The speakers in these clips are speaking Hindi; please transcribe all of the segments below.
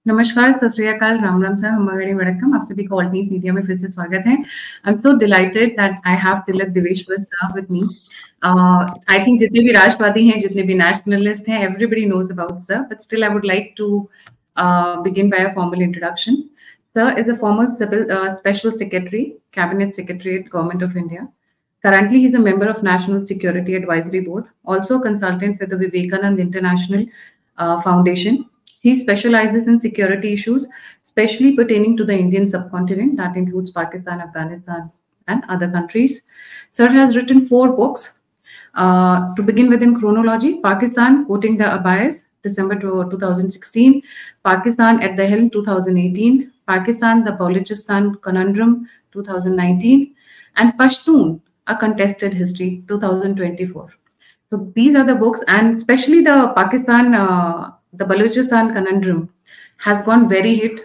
नमस्कार, सत श्री अकाल, राम राम सर, हमारे वड़कम, आप सभी को ऑल्टरनेट मीडिया में फिर से स्वागत है। I am so delighted that I have Tilak Diveshwar sir with me. I think जितने भी राष्ट्रवादी हैं, जितने भी नेशनलिस्ट हैं, everybody knows about sir, but still I would like to begin by a formal introduction. Sir is a former special secretary, cabinet secretary at Government of India. Currently, he's a member of National Security Advisory Board, also a consultant with the Vivekanand International Foundation. He specializes in security issues, especially pertaining to the Indian subcontinent, that includes Pakistan, Afghanistan, and other countries. Sir has written 4 books. To begin with, in chronology, Pakistan, Quoting the Abayas, December 2016, Pakistan at the Helm, 2018, Pakistan, the Balochistan Conundrum, 2019, and Pashtun, A Contested History, 2024. So these are the books, and especially the Pakistan, the Balochistan Conundrum has gone very hit,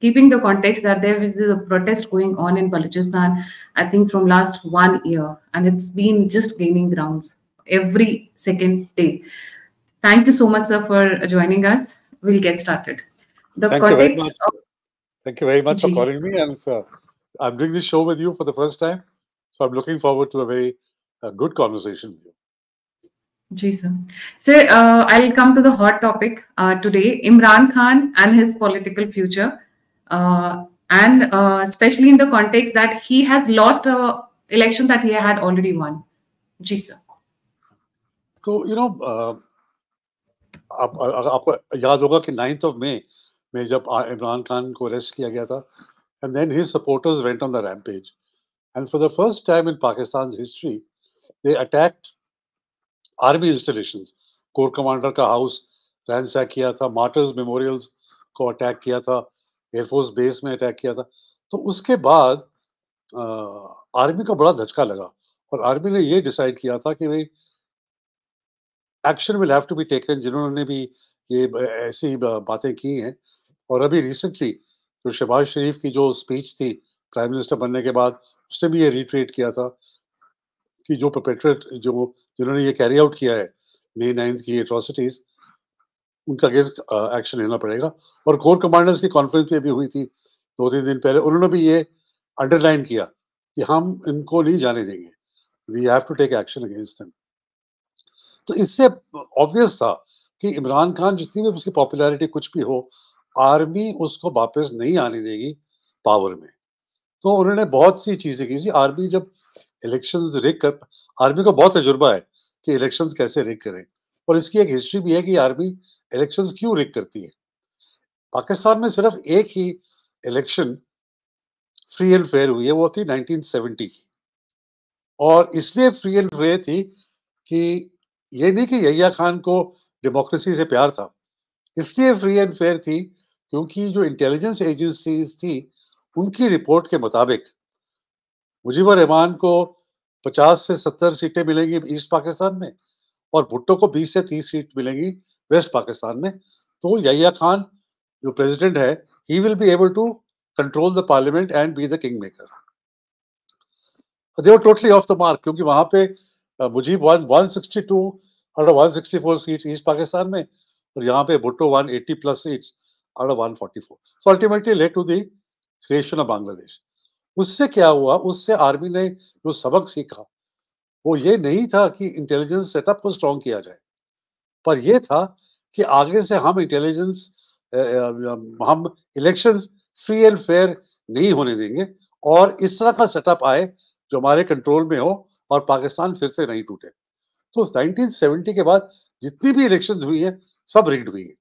keeping the context that there is a protest going on in Balochistan, I think from last 1 year, and it's been just gaining grounds every second day. Thank you so much, sir, for joining us. We'll get started. Thank you very much for calling me, and I'm doing this show with you for the first time, so I'm looking forward to a very good conversation with you. Ji, sir. Sir, I'll come to the hot topic today, Imran Khan and his political future, and especially in the context that he has lost an election that he had already won. Ji, sir. So, you know, आपको याद होगा कि 9th of May में जब इमरान खान को अरेस्ट किया गया था, and then his supporters went on the rampage, and for the first time in Pakistan's history, they attacked army installations, core commander का हाउस रैंसैक किया था, मार्टर्स मेमोरियल्स को अटैक किया था, एयरफोर्स बेस में अटैक किया था। तो उसके बाद आर्मी को बड़ा धचका लगा और आर्मी ने ये डिसाइड किया था कि भाई action will have to be taken, जिन्होंने भी ये ऐसी बातें की हैं। और अभी रिसेंटली जो शहबाज शरीफ की जो स्पीच थी प्राइम मिनिस्टर बनने के बाद, उसने भी ये रिट्रेट किया था कि जो परपेट्रेट जिन्होंने ये कैरी आउट किया है May 9th की एट्रोसिटीज, उनका अगेंस्ट एक्शन लेना पड़ेगा। और कोर कमांडर्स की कॉन्फ्रेंस भी अभी हुई थी 2-3 दिन पहले, उन्होंने भी ये अंडरलाइन किया कि हम इनको नहीं जाने देंगे, we have to take action against them. तो इससे ऑब्वियस था कि इमरान खान जितनी भी उसकी पॉपुलैरिटी कुछ भी हो, आर्मी उसको वापस नहीं आने देगी पावर में। तो उन्होंने बहुत सी चीजें की थी। आर्मी जब इलेक्शंस रिग कर, आर्मी को बहुत तजुर्बा है कि इलेक्शंस कैसे रिग करें, और इसकी एक हिस्ट्री भी है कि आर्मी इलेक्शंस क्यों रिग करती है। पाकिस्तान में सिर्फ एक ही इलेक्शन फ्री एंड फेयर हुई है, वो थी 1970 की, और इसलिए फ्री एंड फेयर थी कि ये नहीं कि यहिया खान को डेमोक्रेसी से प्यार था, इसलिए फ्री एंड फेयर थी क्योंकि जो इंटेलिजेंस एजेंसीज थी उनकी रिपोर्ट के मुताबिक मुजीबुर रहमान को 50 से 70 सीटें मिलेंगी ईस्ट पाकिस्तान में और भुट्टो को 20 से 30 सीट मिलेंगी वेस्ट पाकिस्तान में। तो यहिया खान जो प्रेसिडेंट है, he will be able to control the parliament and be the king maker. They were totally off the mark, क्योंकि वहां पे Mujib 162 out of 164 seats East Pakistan में, और यहाँ पे Bhutto 180 plus seats out of 144। So ultimately led to the creation of Bangladesh. उससे क्या हुआ, उससे आर्मी ने जो सबक सीखा वो ये नहीं था कि इंटेलिजेंस सेटअप को स्ट्रॉन्ग किया जाए, पर ये था कि आगे से हम इंटेलिजेंस हम इलेक्शंस फ्री एंड फेयर नहीं होने देंगे और इस तरह का सेटअप आए जो हमारे कंट्रोल में हो और पाकिस्तान फिर से नहीं टूटे। तो 1970 के बाद जितनी भी इलेक्शंस हुई है सब रिग्ड हुई है।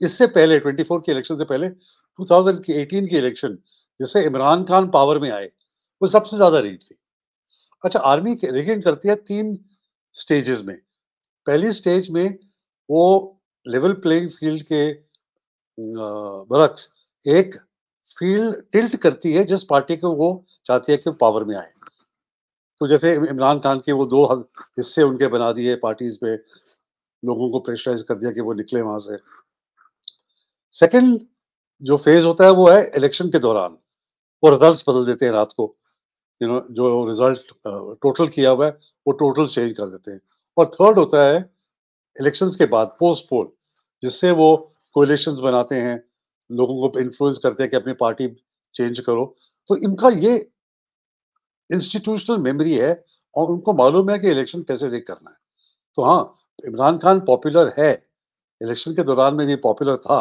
इससे पहले 24 की इलेक्शन से पहले 2018 की इलेक्शन जिससे इमरान खान पावर में आए, वो सबसे ज्यादा रिग्ड थी। अच्छा, आर्मी रिगिंग करती है 3 स्टेजेस में। पहली स्टेज में वो लेवल प्लेइंग फील्ड के बरक्स एक फील्ड टिल्ट करती है जिस पार्टी को वो चाहती है कि पावर में आए। तो जैसे इमरान खान के वो 2 हिस्से उनके बना दिए पार्टीज पे, लोगों को प्रेशराइज कर दिया कि वो निकले वहां से। सेकंड जो फेज होता है वो है इलेक्शन के दौरान, वो रिजल्ट्स बदल देते हैं रात को, जो रिजल्ट टोटल किया हुआ है वो टोटल चेंज कर देते हैं। और थर्ड होता है इलेक्शंस के बाद पोस्ट पोल, जिससे वो कोलिशंस बनाते हैं, लोगों को इन्फ्लुएंस करते हैं कि अपनी पार्टी चेंज करो। तो इनका ये इंस्टीट्यूशनल मेमोरी है और उनको मालूम है कि इलेक्शन कैसे rig करना है। तो हाँ, इमरान खान पॉपुलर है, इलेक्शन के दौरान में भी पॉपुलर था,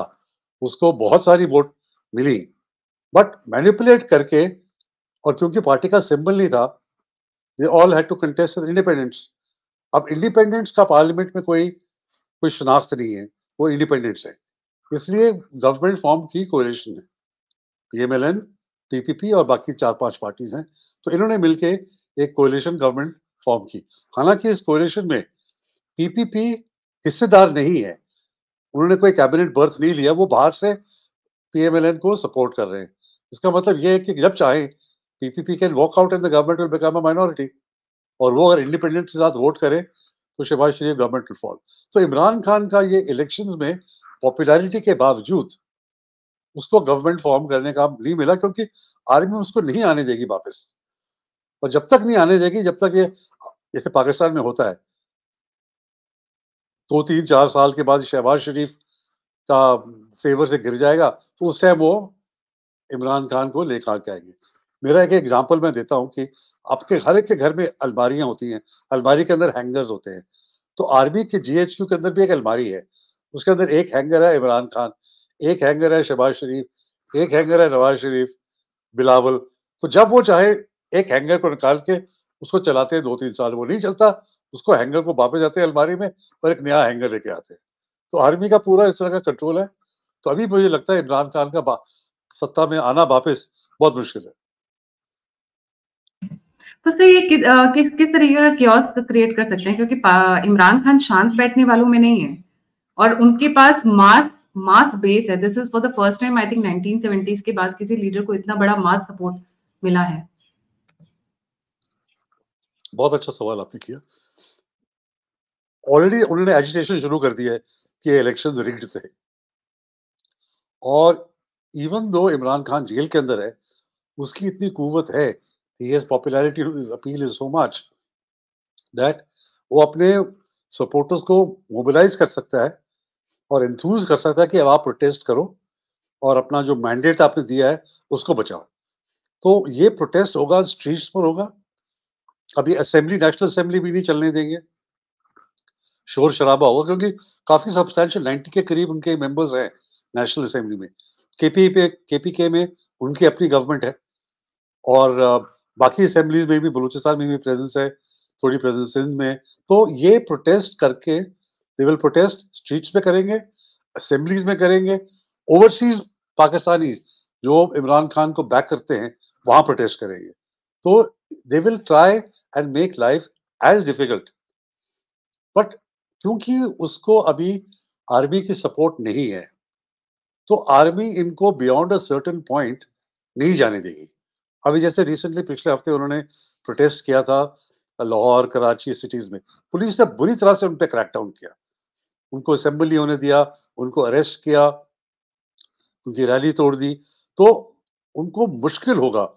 उसको बहुत सारी वोट मिली, बट मैनिपुलेट करके और क्योंकि पार्टी का सिंबल नहीं था, they all had to contest as independents. अब इंडिपेंडेंट्स का पार्लियामेंट में कोई शनाख्त नहीं है, वो इंडिपेंडेंट्स है। इसलिए गवर्नमेंट फॉर्म की कोalition ने, पीएमएलएन, पीपीपी और बाकी 4-5 पार्टीज हैं, तो इन्होंने मिलके एक कोalition गवर्नमेंट फॉर्म की। हालांकि इस कोalition में पीपीपी हिस्सेदार नहीं है, उन्होंने कोई कैबिनेट बर्थ नहीं लिया, वो बाहर से पीएमएलएन को सपोर्ट कर रहे हैं। इसका मतलब ये है कि जब चाहे PPP can walk out and the government will become a minority, और वो अगर इंडिपेंडेंट के साथ वोट करे तो शहबाज शरीफ गवर्नमेंट विल फॉल। तो इमरान खान का ये इलेक्शंस में पॉपुलैरिटी के बावजूद उसको गवर्नमेंट फॉर्म करने का नहीं मिला, क्योंकि आर्मी उसको नहीं आने देगी वापस। और जब तक नहीं आने देगी, जब तक ये जैसे पाकिस्तान में होता है, 2-3-4 साल के बाद शहबाज शरीफ का फेवर से गिर जाएगा, तो उस टाइम वो इमरान खान को लेकर आके आएंगे। मेरा एक एग्जांपल मैं देता हूँ कि आपके हर एक के घर में अलमारियां होती हैं, अलमारी के अंदर हैंगर्स होते हैं। तो आर्मी के जीएचक्यू के अंदर भी एक अलमारी है, उसके अंदर एक हैंगर है इमरान खान, एक हैंगर है शहबाज शरीफ, एक हैंगर है नवाज शरीफ, बिलावल। तो जब वो चाहे एक हैंगर को निकाल के उसको चलाते हैं 2-3 साल, वो नहीं चलता, उसको हैंगर को वापस जाते हैं अलमारी में और एक नया हैंगर लेके आते हैं। तो आर्मी का पूरा इस तरह का कंट्रोल है। तो अभी मुझे लगता है इमरान खान का सत्ता में आना वापस बहुत मुश्किल है। तो सर ये किस तरीके का कियोस्क क्रिएट कर सकते हैं, क्योंकि इमरान खान शांत बैठने वालों में नहीं है और उनके पास मास बेस है। This is for the first time I think 1970s के बाद किसी लीडर को इतना बड़ा मास सपोर्ट मिला है। बहुत अच्छा सवाल आपने किया। ऑलरेडी उन्होंने एजिटेशन शुरू कर दिया है कि इलेक्शन रिग्ड थे, और even though Imran Khan jail के अंदर है, उसकी इतनी कुव्वत है, he has popularity, his appeal is so much that वो अपने सपोर्टर्स को मोबिलाइज कर सकता है और एंथूज कर सकता है कि अब आप प्रोटेस्ट करो और अपना जो मैंडेट आपने दिया है उसको बचाओ। तो ये प्रोटेस्ट होगा, स्ट्रीट्स पर होगा। अभी असेंबली, नेशनल असेंबली भी नहीं चलने देंगे, शोर शराबा होगा, क्योंकि काफी सब्सटैंशियल 90 के करीब उनके मेंबर्स हैं नेशनल असेंबली में। केपीके में उनकी अपनी गवर्नमेंट है, और बाकी असेंबलीज में भी, बलूचिस्तान में भी प्रेजेंस है, थोड़ी प्रेजेंस सिंध में। तो ये प्रोटेस्ट करके, दे विल प्रोटेस्ट, स्ट्रीट्स पे करेंगे, असेंबलीज में करेंगे, ओवरसीज पाकिस्तानी जो इमरान खान को बैक करते हैं वहां प्रोटेस्ट करेंगे। तो they will try and make life as difficult, but क्योंकि उसको अभी आर्मी की सपोर्ट नहीं है, तो आर्मी इनको बियॉन्ड अ सर्टेन पॉइंट नहीं जाने देगी। अभी जैसे रिसेंटली पिछले हफ्ते उन्होंने प्रोटेस्ट किया था लाहौर, कराची सिटीज में, पुलिस ने बुरी तरह से उन पे क्रैकडाउन किया, उनको असेंबली नहीं होने दिया, उनको अरेस्ट किया, उनकी रैली तोड़ दी। तो उनको मुश्किल होगा,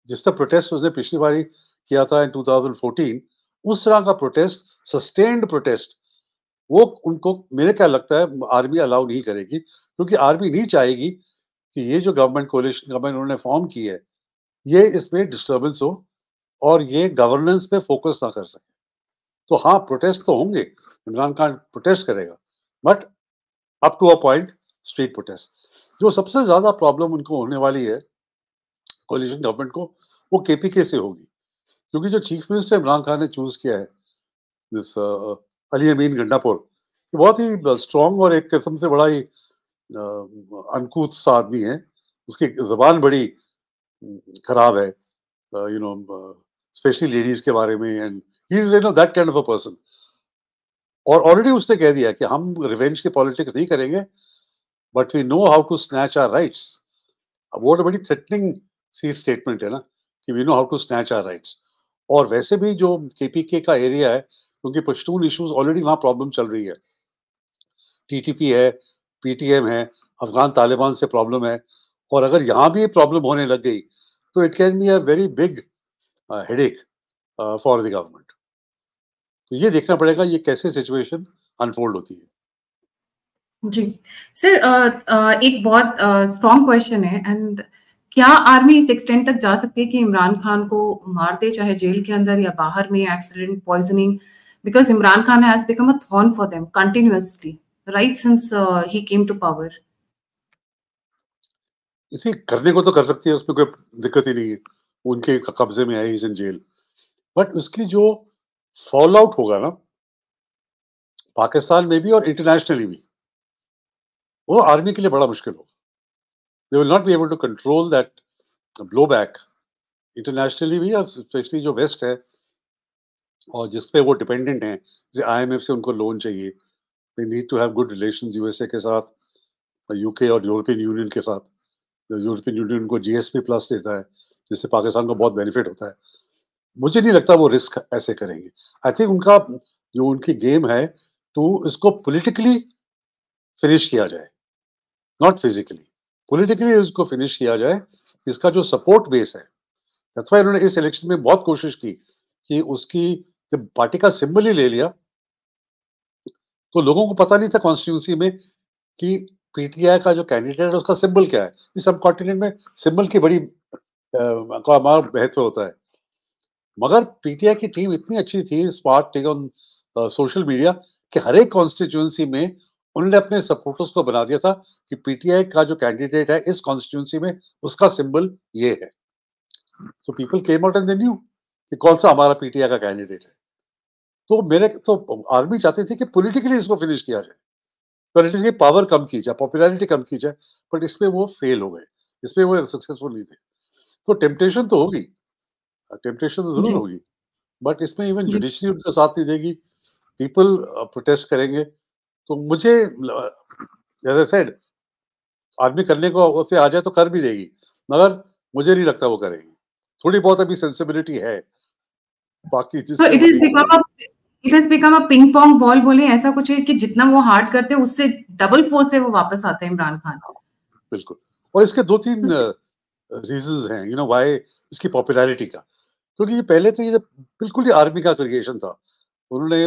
जिस तरह प्रोटेस्ट उसने पिछली बारी किया था इन 2014, उस तरह का प्रोटेस्ट, सस्टेन्ड प्रोटेस्ट, वो उनको, मेरे क्या लगता है, आर्मी अलाउ नहीं करेगी, क्योंकि आर्मी नहीं चाहेगी कि ये जो गवर्नमेंट कोalition गवर्नमेंट उन्होंने फॉर्म की है, ये इसमें डिस्टर्बेंस हो और ये गवर्नेंस पे फोकस ना कर सके। तो हाँ, प्रोटेस्ट तो होंगे, इमरान खान प्रोटेस्ट करेगा, but up to a point, street protest. जो सबसे ज्यादा प्रॉब्लम उनको होने वाली है कोलिशन गवर्नमेंट को, वो केपीके से होगी, क्योंकि जो चीफ मिनिस्टर इमरान खान ने चूज किया है, दिस अली अमीन गंडापुर, बहुत ही स्ट्रॉन्ग और एक किस्म से बड़ा ही अनकूथ सा आदमी है, उसकी जबान बड़ी खराब है, यू नो, स्पेशली लेडीज के बारे में, and he is, you know, that kind of a person. और ऑलरेडी उसने कह दिया कि हम रिवेंज की पॉलिटिक्स नहीं करेंगे, but we know how to snatch our rights. अब वो तो बड़ी थ्रेटनिंग सी स्टेटमेंट है ना, कि we know how to snatch our rights. और वैसे भी जो केपीके का एरिया है, क्योंकि पश्तून इश्यूज ऑलरेडी वहां प्रॉब्लम चल रही है, टीटीपी है, पीटीएम है, अफगान तालिबान से प्रॉब्लम है, और अगर यहाँ भी प्रॉब्लम होने लग गई तो it can be a very big headache for the government. तो ये देखना पड़ेगा ये कैसे सिचुएशन अनफोल्ड होती है। जी। सर एक बहुत स्ट्रॉन्ग क्वेश्चन है एंड क्या आर्मी इस एक्सटेंट तक जा सकती है कि इमरान खान को मार दे, चाहे जेल के अंदर या बाहर में, accident, poisoning? Because Imran Khan has become a thorn for them continuously right since he came to power. इसे करने को तो कर सकती है, उसमें कोई दिक्कत ही नहीं है। उनके कब्जे में है, he is in jail. But उसकी जो फॉल आउट होगा ना, पाकिस्तान में भी और इंटरनेशनली भी, वो आर्मी के लिए बड़ा मुश्किल होगा। They will not be able to control that blow back internationally भी, और स्पेशली जो वेस्ट है और जिस पे वो डिपेंडेंट हैं, जैसे आईएमएफ से उनको लोन चाहिए, they need to have good relations USA के साथ, यूके और यूरोपियन यूनियन के साथ। यूरोपियन यूनियन उनको जीएसपी प्लस देता है, जिससे पाकिस्तान को बहुत बेनिफिट होता है। मुझे नहीं लगता वो रिस्क ऐसे करेंगे। आई थिंक उनका जो उनकी गेम है, तो इसको पॉलिटिकली फिनिश किया जाए, नॉट फिजिकली। पॉलिटिकली इसको फिनिश किया जाए, इसका जो सपोर्ट बेस है। दैट्स व्हाई उन्होंने इस इलेक्शन में बहुत कोशिश की कि उसकी जब पार्टी का सिंबल ही ले लिया, तो लोगों को पता नहीं था कॉन्स्टिट्यूंसी में कि पीटीआई का जो कैंडिडेट है उसका सिंबल क्या है। इस सब कॉन्टिनेंट में सिंबल की बड़ी का हमारा महत्व होता है। मगर पीटीआई की टीम इतनी अच्छी थी, स्मार्ट थी ऑन सोशल मीडिया, कि हर एक कॉन्स्टिट्यूंसी में उन्होंने अपने सपोर्टर्स को बना दिया था कि पीटीआई का जो कैंडिडेट है इस कॉन्स्टिट्यूंसी में, उसका सिंबल ये है। तो people came out and they knew कि कौन सा हमारा पीटीआई का कैंडिडेट है। तो मेरे तो आर्मी चाहती थी कि पॉलिटिकली इसको फिनिश किया जाए, पॉलिटिक्स की पावर कम की जाए, पॉपुलैरिटी कम की जाए, बट इसमें वो फेल हो गए, इसमें वो सक्सेसफुल नहीं थे। तो टेम्पटेशन तो होगी, टेम्पटेशन तो जरूर जी, होगी, बट इसमें इवन जी। जुडिशरी उनका साथ नहीं देगी, पीपल प्रोटेस्ट करेंगे। तो मुझे जैसे सेड, आर्मी करने को उसे आ जाए तो कर भी देगी, मगर मुझे नहीं लगता वो करेगी। थोड़ी बहुत अभी सेंसिबिलिटी है, बाकी तो जिससे वो डील करेगी। It has become a ping pong ball, बोले ऐसा कुछ है कि जितना वो हार्ड करते हैं उससे डबल फोर्स से वो वापस आता है इमरान खान। हाँ, बिल्कुल। और इसके 2-3 तो रीज़न्स हैं, व्हाई इसकी पॉपुलैरिटी का। क्योंकि ये पहले तो ये बिल्कुल ही आर्मी का क्रिएशन था। उन्होंने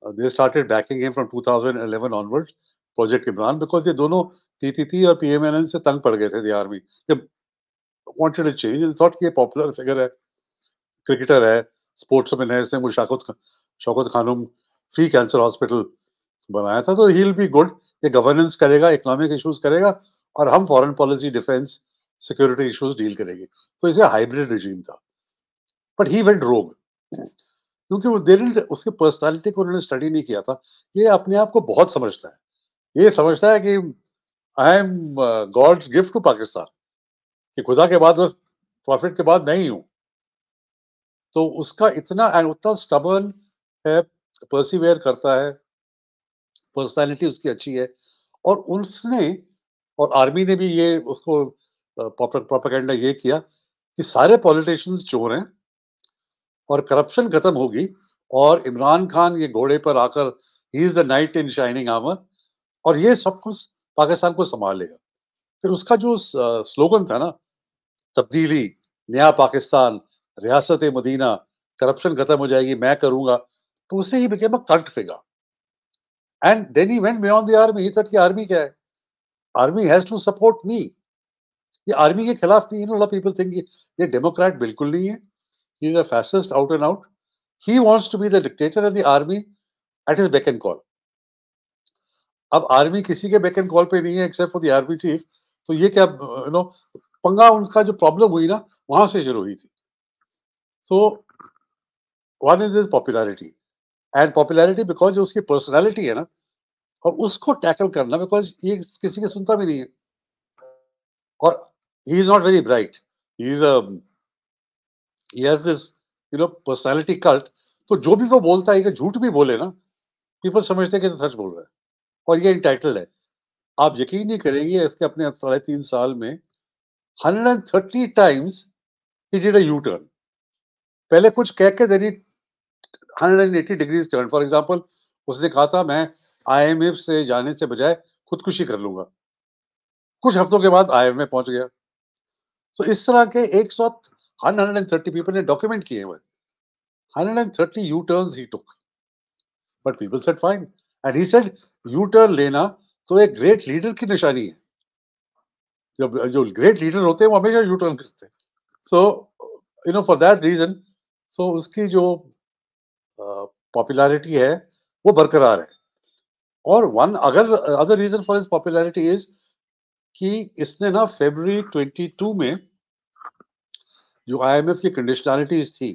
they started banking him from 2011 onwards, project Imran, because ये दोनों टीपीपी और पीएमएनएन से तंग पड़ गए थे the army. They wanted a change and thought कि ये पॉपुलर फिगर है, क्रिकेटर है, स्पोर्ट्स में नए से वो Shaukat Khanum free cancer hospital बनाया था, तो ही विल बी गुड। ये गवर्नेंस करेगा, इकोनॉमिक इश्यूज करेगा, और हम foreign policy, defence, security issues deal करेंगे। तो इसे हाइब्रिड रिजीम था, बट ही वेंट रोग, क्योंकि वो दे डिडंट, उसकी पर्सनालिटी को उन्होंने स्टडी नहीं किया था। ये अपने आप को बहुत समझता है, ये समझता है कि I am God's gift to Pakistan, कि खुदा के बाद बस, प्रॉफिट के बाद मैं ही हूँ। तो उसका इतना एंड उतना स्टबर्न है, पर्सिवियर करता है, पर्सनालिटी उसकी अच्छी है। और उसने, और आर्मी ने भी ये उसको प्रोपेगेंडा ये किया कि सारे पॉलिटिशियंस चोर हैं और करप्शन खत्म होगी, और इमरान खान ये घोड़े पर आकर, he is the night in shining armour, और ये सब कुछ पाकिस्तान को संभाल लेगा। फिर उसका जो स्लोगन था ना, तब्दीली, नया पाकिस्तान, रियासत मदीना, करप्शन खत्म हो जाएगी, मैं करूंगा, तो उससे he became a cult figure. And then he went beyond the army, he thought कि आर्मी क्या है, army has to support me. ये आर्मी के खिलाफ नहीं, पीपल थिंक ये डेमोक्रेट बिल्कुल नहीं है, he is a fascist out and out. He wants to be the dictator and the army at his beck and call. अब आर्मी किसी के बेक एंड कॉल पे नहीं है except for the army chief. तो ये क्या, पंगा उनका जो प्रॉब्लम हुई ना, वहां से शुरू हुई थी। So one is is popularity, and popularity because जो उसकी पर्सनैलिटी है ना, और उसको टैकल करना, बिकॉज ये किसी की सुनता भी नहीं है, और he is not very bright, he is he has this personality cult. तो जो भी वो बोलता है, कि झूठ भी बोले ना, पीपल समझते हैं कि तो सच बोल रहा है, और ये इंटाइटल्ड है। आप यकीन नहीं करेंगे, इसके अपने 3.5 साल में 130 times he did a U turn. पहले कुछ कह के देनी, 180 डिग्रीज टर्न। फॉर एग्जांपल, उसने कहा था मैं आईएमएफ से जाने से बजाय खुदकुशी कर लूंगा, कुछ हफ्तों के बाद आईएमएफ में पहुंच गया। तो इस तरह के 130 पीपल ने डॉक्यूमेंट किए हुए 130 you turns he took, but people said fine, and he said U turn लेना तो एक ग्रेट लीडर की निशानी है। जब जो ग्रेट लीडर होते हैं वो हमेशा यू टर्न करते हैं। सो फॉर दैट रीजन, सो उसकी जो पॉपुलैरिटी है वो बरकरार है। और वन अगर other reason for his popularity is कि इसने ना फरवरी 22 में जो आईएमएफ की कंडीशनैलिटीज थी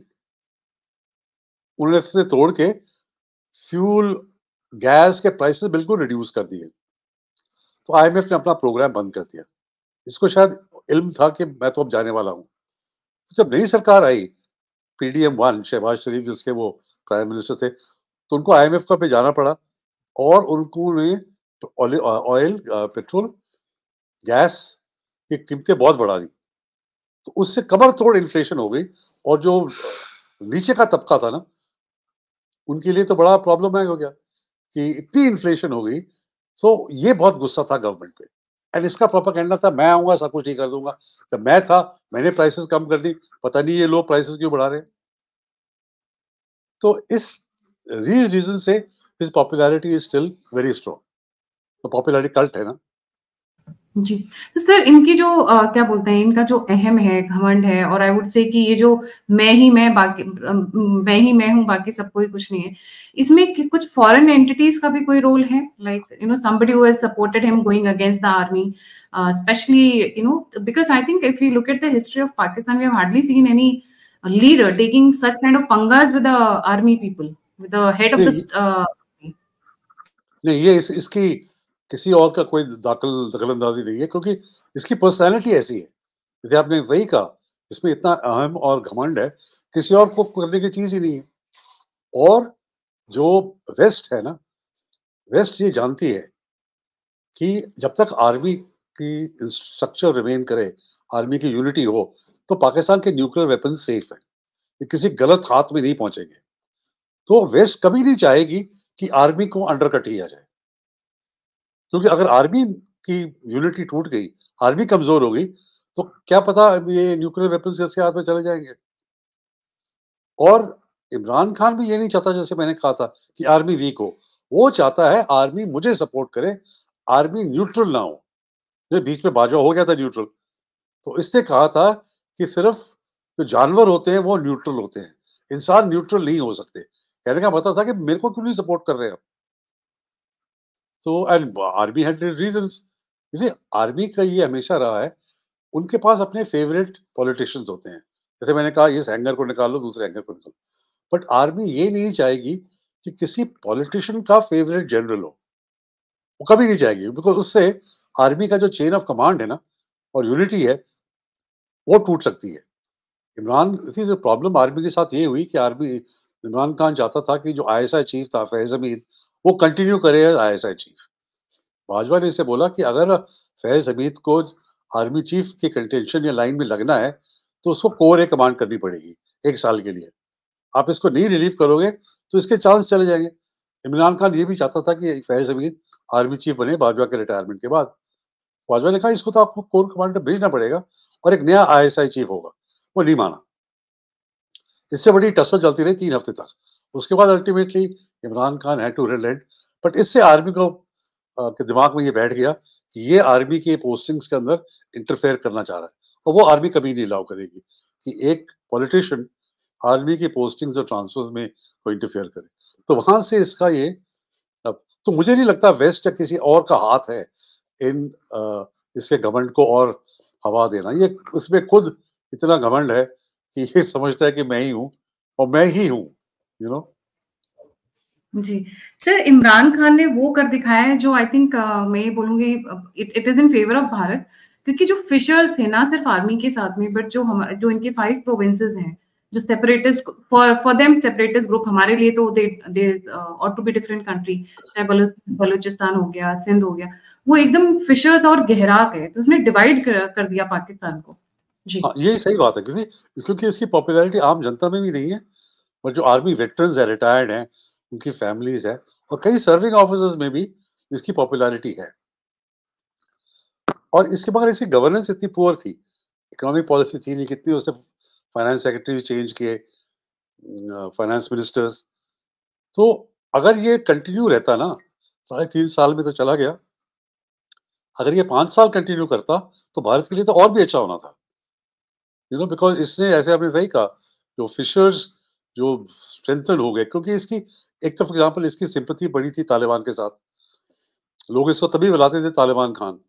उन्होंने इसने तोड़ के फ्यूल गैस के प्राइसेस बिल्कुल रिड्यूस कर दिए। तो आईएमएफ ने अपना प्रोग्राम बंद कर दिया। इसको शायद इल्म था कि मैं तो अब जाने वाला हूँ। तो जब नई सरकार आई, पीडीएम वन, शहबाज शरीफ जिसके वो प्राइम मिनिस्टर थे, तो उनको आईएमएफ का पे जाना पड़ा और उनको ने ऑयल, पेट्रोल, गैस की कीमतें बहुत बढ़ा दी। तो उससे कमर तोड़ इन्फ्लेशन हो गई और जो नीचे का तबका था ना, उनके लिए तो बड़ा प्रॉब्लम हो गया कि इतनी इन्फ्लेशन हो गई। सो ये बहुत गुस्सा था गवर्नमेंट पे एंड इसका प्रोपेगेंडा था मैं आऊंगा सब कुछ ठीक कर दूंगा। जब मैं था मैंने प्राइसेस कम कर दी, पता नहीं ये लोग प्राइसेस क्यों बढ़ा रहे हैं। तो इस रीजन से his popularity is still very strong. तो पॉपुलैरिटी कल्ट है ना। जी। तो सर इनकी जो क्या बोलते हैं, इनका जो अहम है, घमंड है, और आई वुड से कि ये जो मैं ही मैं, बाकी मैं ही मैं हूँ, बाकी सब कोई कुछ नहीं है। इसमें कुछ फॉरेन एंटिटीज का भी कोई रोल है? Like somebody who has supported him going against the army, specially because I think if you look at the history of Pakistan we have hardly seen any leader taking such kind of pangas with the army people, with the head of the नहीं नहीं, ये इसकी किसी और का कोई दखल-अंदाज़ी नहीं है क्योंकि इसकी पर्सनैलिटी ऐसी है। जैसे आपने सही कहा, इसमें इतना अहम और घमंड है, किसी और को करने की चीज़ ही नहीं है। और जो वेस्ट है ना, वेस्ट ये जानती है कि जब तक आर्मी की स्ट्रक्चर रिमेन करे, आर्मी की यूनिटी हो, तो पाकिस्तान के न्यूक्लियर वेपन्स सेफ हैं। ये किसी गलत हाथ में नहीं पहुँचेंगे। तो वेस्ट कभी नहीं चाहेगी कि आर्मी को अंडरकट किया जाए। क्योंकि अगर आर्मी की यूनिटी टूट गई, आर्मी कमजोर हो गई, तो क्या पता ये न्यूक्लियर वेपन्स किसके हाथ में चले जाएंगे। और इमरान खान भी ये नहीं चाहता, जैसे मैंने कहा था, कि आर्मी वीक हो। वो चाहता है आर्मी मुझे सपोर्ट करे, आर्मी न्यूट्रल ना हो। ये बीच में बाजवा हो गया था न्यूट्रल, तो इसने कहा था कि सिर्फ जो जानवर होते हैं वो न्यूट्रल होते हैं, इंसान न्यूट्रल नहीं हो सकते। कहने का मतलब था कि मेरे को क्यों नहीं सपोर्ट कर रहे हैं। तो एंड आर्मी हैड रीजंस। जैसे आर्मी का ये हमेशा रहा है, उनके पास अपने फेवरेट पॉलिटिशियंस होते हैं। जैसे मैंने कहा इस हैंगर को निकालो, दूसरे हैंगर को निकालो। बट आर्मी ये नहीं चाहेगी कि किसी पॉलिटिशियन का फेवरेट जनरल हो। वो कभी नहीं चाहेगी बिकॉज़ उससे आर्मी का जो चेन ऑफ कमांड है ना और यूनिटी है, वो टूट सकती है। सी द प्रॉब्लम आर्मी के साथ ये हुई कि आर्मी इमरान खान चाहता था कि जो आईएसआई चीफ था फैज़ हमीद, वो कंटिन्यू करे एज़ आईएसआई चीफ। बाजवा ने इसे बोला कि अगर फैज़ हमीद को आर्मी चीफ के कंटेंशन या लाइन में लगना है, तो उसको कोर ए कमांड करनी पड़ेगी 1 साल के लिए। आप इसको नहीं रिलीव करोगे, तो इसके चांस चले जाएँगे। इमरान खान ये भी चाहता था कि फैज़ हमीद आर्मी चीफ बने बाजवा के रिटायरमेंट के बाद। बाजवा ने कहा इसको तो आपको कोर कमांडर भेजना पड़ेगा और एक नया आईएसआई चीफ होगा। वो नहीं माना। इससे बड़ी टसल चलती रही 3 हफ्ते तक। उसके बाद ultimately Imran Khan had to relent. But इससे आर्मी को के दिमाग में ये बैठ गया कि ये आर्मी की पोस्टिंग्स के अंदर इंटरफेयर करना चाह रहा है और वो आर्मी कभी नहीं अलाउ करेगी कि एक पॉलिटिशियन आर्मी की पोस्टिंग्स और ट्रांसफर्स में कोई इंटरफेयर करे। तो वहां से इसका ये तो मुझे नहीं लगता वेस्ट या किसी और का हाथ है इन इसके घमंड को और हवा देना। ये उसमें खुद इतना घमंड है कि ये समझता है कि मैं ही हूँ और मैं ही हूँ, यू नो। जी। सर इमरान खान ने वो कर दिखाया है जो आई थिंक मैं ये बोलूँगी it is in favour of Bharat, क्योंकि जो फिशर्स थे ना सिर्फ आर्मी के साथ में, बट जो इनके 5 प्रोविंसेस हैं, जो separatist for them separatist group, हमारे लिए तो they ought to be different country, चाहे बलूचिस्तान हो गया, सिंध हो गया, वो एकदम फिशर्स और गहराक है, तो उसने डिवाइड कर दिया पाकिस्तान को। जी। हाँ, ये सही बात है क्योंकि इसकी पॉपुलैरिटी आम जनता में भी नहीं है, और जो आर्मी वेटरन्स है, रिटायर्ड हैं, उनकी फैमिलीज़ हैं और कई सर्विंग ऑफिसर्स में भी इसकी पॉपुलैरिटी है। और इसके मगर इसकी गवर्नेंस इतनी पुअर थी, इकोनॉमिक पॉलिसी थी नहीं, कितनी उसने फाइनेंस सेक्रेटरीज चेंज किए, फाइनेंस मिनिस्टर्स। तो अगर ये कंटिन्यू रहता ना, 3.5 साल में तो चला गया। अगर ये 5 साल कंटिन्यू करता, तो भारत के लिए तो और भी अच्छा होना था। बिकॉज़ इसने ऐसे आपने सही कहा, जो फिशर्स जो स्ट्रेंथन हो गए क्योंकि इसकी एक तो फॉर एग्ज़ाम्पल इसकी सिम्पैथी बढ़ी थी तालिबान के साथ। लोग इसको तभी बुलाते थे तालिबान खान।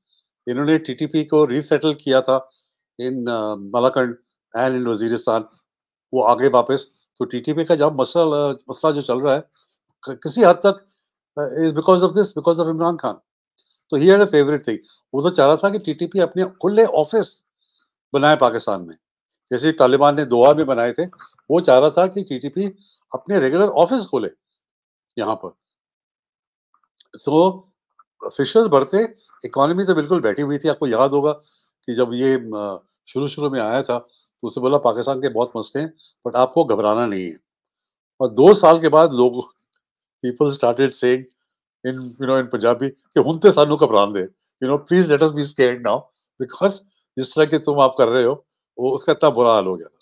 इन्होंने टीटीपी को रीसेटल किया था इन मलाकंड एंड इन वज़ीरिस्तान। वो आगे वापस तो टीटीपी का जब मसला जो चल रहा है किसी हद तक is because of this, because of Imran Khan. तो he had a favourite thing. वो तो चाह रहा था कि टीटीपी अपने खुले ऑफिस बनाए पाकिस्तान में। जैसे तालिबान ने दोहा में बनाए थे, वो चाह रहा था कि टीटीपी अपने रेगुलर ऑफिस खोले यहाँ पर। सो फिशर्स बढ़ते, इकोनॉमी तो बिल्कुल बैठी हुई थी। आपको याद होगा कि जब ये शुरू-शुरू में आया था, तो उसने बोला पाकिस्तान के बहुत मसले हैं, बट आपको घबराना नहीं है। और 2 साल के बाद लोग people started saying in Punjabi कि हुन ते सानू घबरान दे। Please let us be scared now because जिस तरह के तुम आप कर रहे हो, वो उसका इतना बुरा हाल हो गया था।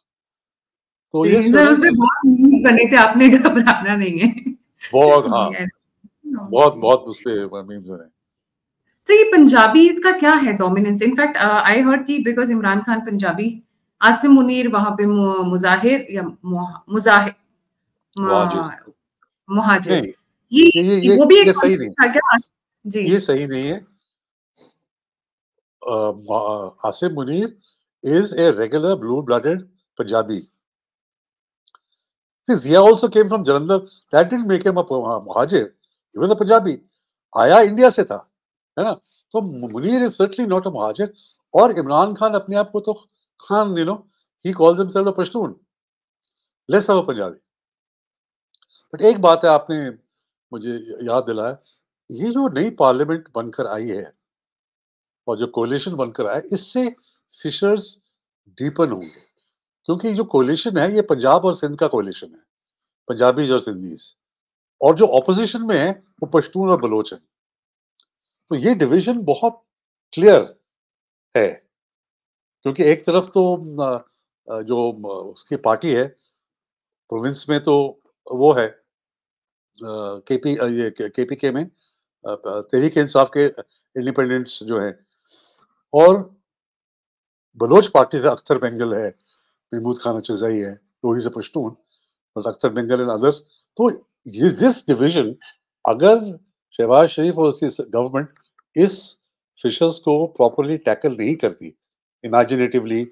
तो ये सर उसपे बहुत मीम्स बने थे, आपने घबराना नहीं है। बहुत हाँ, Yes. बहुत उसपे मीम्स बने। सर ये पंजाबीज़ का क्या है डोमिनेंस? इनफैक्ट आई हर्ड कि बिकॉज़ इमरान खान पंजाबी, आसिम मुनीर वहाँ पे मुज़ाहिर या मुज़ाहिर मुहाजिर। म मुहाजिर। नहीं, ये ये ये ये वो भी एक ये सही नहीं, कॉन्सेप्ट था क्या? जी। ये सही नहीं है। Asim Munir is a regular blue blooded Punjabi. See, Zia also came from Jalandhar. That didn't make him a Muhajir. He was a Punjabi. आया इंडिया से था, है ना? तो Munir is certainly not a मुहाजिर। और इमरान खान अपने आप को तो खान ही calls himself a Pashtun, less of a Punjabi. But एक बात है आपने मुझे याद दिलाया, ये जो नई पार्लियामेंट बनकर आई है और जो कोalition बनकर आया, इससे फिशर्स डीपन होंगे। क्योंकि जो कोalition है ये पंजाब और सिंध का कोalition है, पंजाबीज और सिंधीज। और जो ऑपोजिशन में है वो पश्तून और बलोच है। तो ये डिवीजन बहुत क्लियर है, क्योंकि एक तरफ तो जो उसकी पार्टी है प्रोविंस में, तो वो है केपी ये केपीके में तहरीक इंसाफ के इंडिपेंडेंट्स जो है। और बलोच पार्टी से अख्तर बेंगल है, महमूद खान अचरजई है, तो ही is a Pashtun, but Akhtar Bengal and others. तो ये दिस डिवीजन, अगर शहबाज शरीफ और उसकी गवर्नमेंट इस फिशर्स को प्रॉपर्ली टैकल नहीं करती इमेजिनेटिवली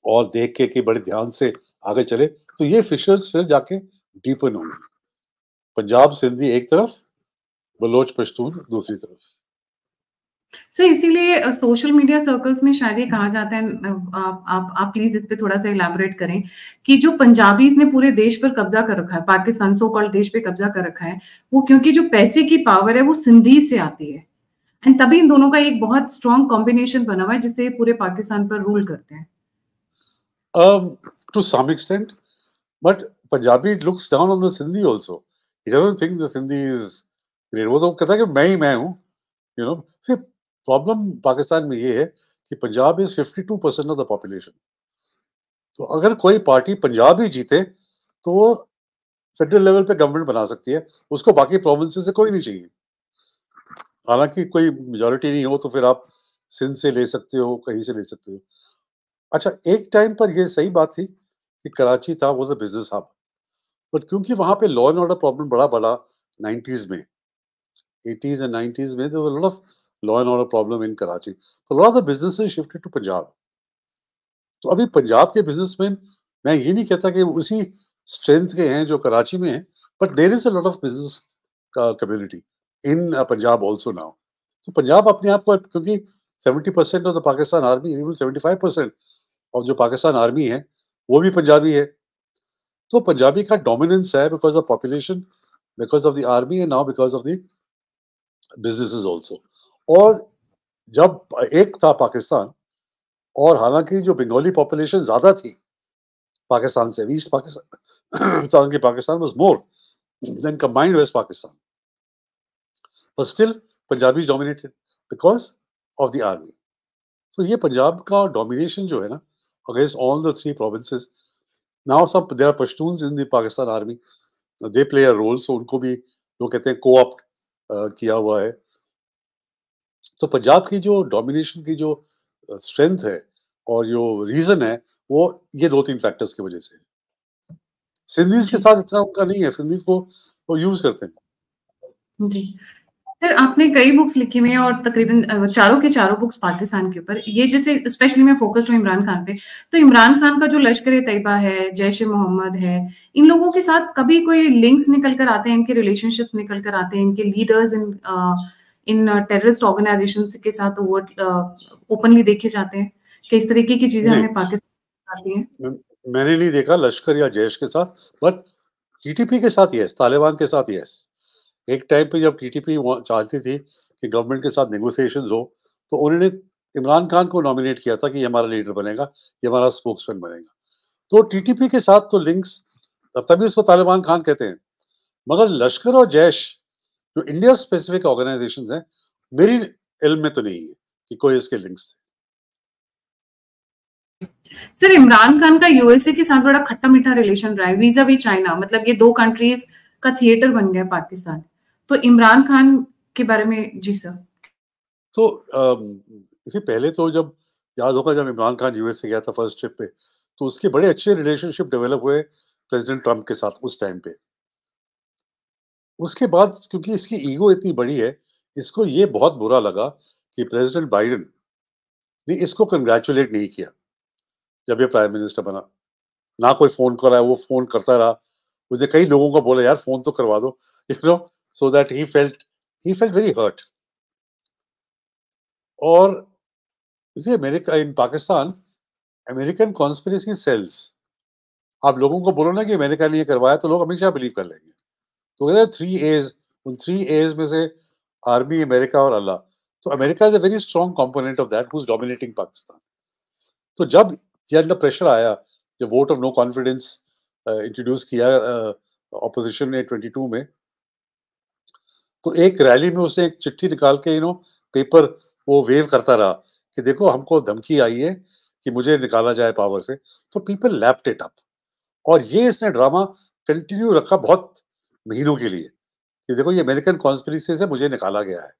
और देख के कि बड़े ध्यान से आगे चले, तो ये फिशर्स फिर जाके डीपन होंगे। पंजाब सिंधी एक तरफ, बलोच पश्तून दूसरी तरफ। सर इसीलिए सोशल मीडिया सर्कल्स में शायद ये कहा जाता है, आप प्लीज इस पे थोड़ा-सा इलैबोरेट करें कि जो पंजाबीज़ ने पूरे देश पर कब्ज़ा कर रखा है, पाकिस्तान सो कॉल्ड देश पे कब्ज़ा कर रखा है, वो क्योंकि जो पैसे की पावर है वो सिंधीज़ से आती है। एंड तभी इन दोनों का एक बहुत स्ट्रॉन्ग कॉम्बिनेशन बना हुआ है जिससे ये पूरे पाकिस्तान पर रूल करते हैं। To some extent, but Punjabi looks down on the Sindhi also. He doesn't think the Sindhi is great. वो तो कहता है कि मैं हूँ। सी प्रॉब्लम पाकिस्तान में ये है कि Punjab is 52% of the population. तो अगर कोई पार्टी पंजाब ही जीते, तो वो फेडरल लेवल पे गवर्नमेंट बना सकती है, उसको बाकी प्रोविंसेस से कोई नहीं चाहिए। हालांकि कोई मेजोरिटी नहीं हो तो फिर आप सिंध से ले सकते हो, कहीं से ले सकते हो। अच्छा, एक टाइम पर ये सही बात थी कि कराची था was a business hub, but क्योंकि वहां पे लॉ एंड ऑर्डर प्रॉब्लम बड़ा बड़ा 90s में, 80s एंड 90s में there was a lot of law and order problem in Karachi, तो lot of the businesses shifted to Punjab. तो अभी पंजाब के बिजनेसमैन, मैं ये नहीं कहता कि उसी स्ट्रेंथ के हैं जो कराची में हैं, but there is a lot of business community in Punjab also now. तो पंजाब अपने आप को, क्योंकि 70% of the Pakistan army, even 75% of जो पाकिस्तान आर्मी है वो भी पंजाबी है। तो पंजाबी का डोमिनेंस है because of population, because of the army and now because of the businesses also. और जब एक था पाकिस्तान, और हालांकि जो बंगाली पॉपुलेशन ज्यादा थी पाकिस्तान से, ईस्ट पाकिस्तान की Pakistan was more than combined west Pakistan, but still Punjabi dominated because of the army. तो ये पंजाब का डोमिनेशन जो है ना against all the three provinces, now सब there are Pashtuns in the Pakistan army, they play a role. So उनको भी लोग कहते हैं कोऑप्ट किया हुआ है। तो पंजाब की जो डोमिनेशन की जो स्ट्रेंथ है और जो रीज़न है, वो ये 2-3 फैक्टर्स की वजह से है। सिंधीज़ के जी, साथ इतना उनका नहीं है, सिंधीज़ को वो यूज़ करते हैं। जी। सर आपने कई बुक्स लिखी हुई हैं और तकरीबन चारों के चारों बुक्स पाकिस्तान के ऊपर। ये जैसे स्पेशली मैं फ़ोकस्ड हूँ इमरान खान पे। तो इमरान खान का जो लश्कर-ए-तैयबा है, जैश-ए-मोहम्मद है, इन लोगों के साथ कभी कोई लिंक्स निकल कर आते हैं, इनके रिलेशनशिप्स निकल कर आते हैं, इनके लीडर्स इन टेररिस्ट ऑर्गनाइज़ेशंस के साथ ओपनली देखे जाते हैं? कि इस तरीके की चीज़ें नहीं, हमें पाकिस्तान आती हैं? म मैंने नहीं देखा लश्कर या जैश के साथ, बट टीटीपी के साथ येस, तालिबान के साथ येस। एक टाइम पे जब टीटीपी चाहती थी कि गवर्नमेंट के साथ नेगोशिएशंस हो, तो उन्होंने इमरान खान को नॉमिनेट किया था कि ये हमारा लीडर बनेगा, ये हमारा स्पोक्समैन बनेगा। तो टीटीपी के साथ तो लिंक्स तभी उसको तालिबान खान कहते हैं। मगर लश्कर और जैश जो इंडिया स्पेसिफिक ऑर्गेनाइजेशंस हैं, मेरी इल्म में तो नहीं है कि कोई इसके लिंक्स थे। सर इमरान खान का यूएसए के साथ बड़ा खट्टा-मीठा रिलेशन रहा है, वीज़ा-वी चाइना मतलब ये 2 कंट्रीज़ का थिएटर बन गया पाकिस्तान। तो इमरान खान के बारे में जी सर। तो इससे पहले तो जब याद होगा जब इमरान खान यूएस से गया था फर्स्ट ट्रिप पे, तो उसके बड़े अच्छे रिलेशनशिप डेवलप हुए प्रेसिडेंट ट्रम्प के साथ उस टाइम पे। उसके बाद क्योंकि इसकी ईगो इतनी बड़ी है, इसको ये बहुत बुरा लगा कि प्रेसिडेंट बाइडेन ने इसको कांग्रेचुलेट नहीं किया, जब ये प्राइम मिनिस्टर बना। ना कोई फ़ोन करा, वो फ़ोन करता रहा। मुझे कई लोगों को बोला यार फ़ोन तो करवा दो, you know so that he felt very hurt. और इसे America in Pakistan American conspiracy sells, आप लोगों को बोलो ना कि अमेरिका ने ये करवाया तो लोग हमेशा बिलीव कर लेंगे। तो कहते हैं 3 एज़, उन 3 एज़ में से आर्मी, अमेरिका और अल्लाह। तो America is a very strong component of that who is dominating Pakistan. तो जब ये अंडर प्रेशर आया, जब vote of no confidence introduce किया ऑपोजिशन ने 22 में, तो एक रैली में उसने एक चिट्ठी निकाल के पेपर वो वेव करता रहा कि देखो हमको धमकी आई है कि मुझे निकाला जाए पावर से। तो पीपल लैप्ड इट अप और ये इसने ड्रामा कंटिन्यू रखा बहुत महीनों के लिए कि देखो ये अमेरिकन कॉन्स्पिरेसी से मुझे निकाला गया है।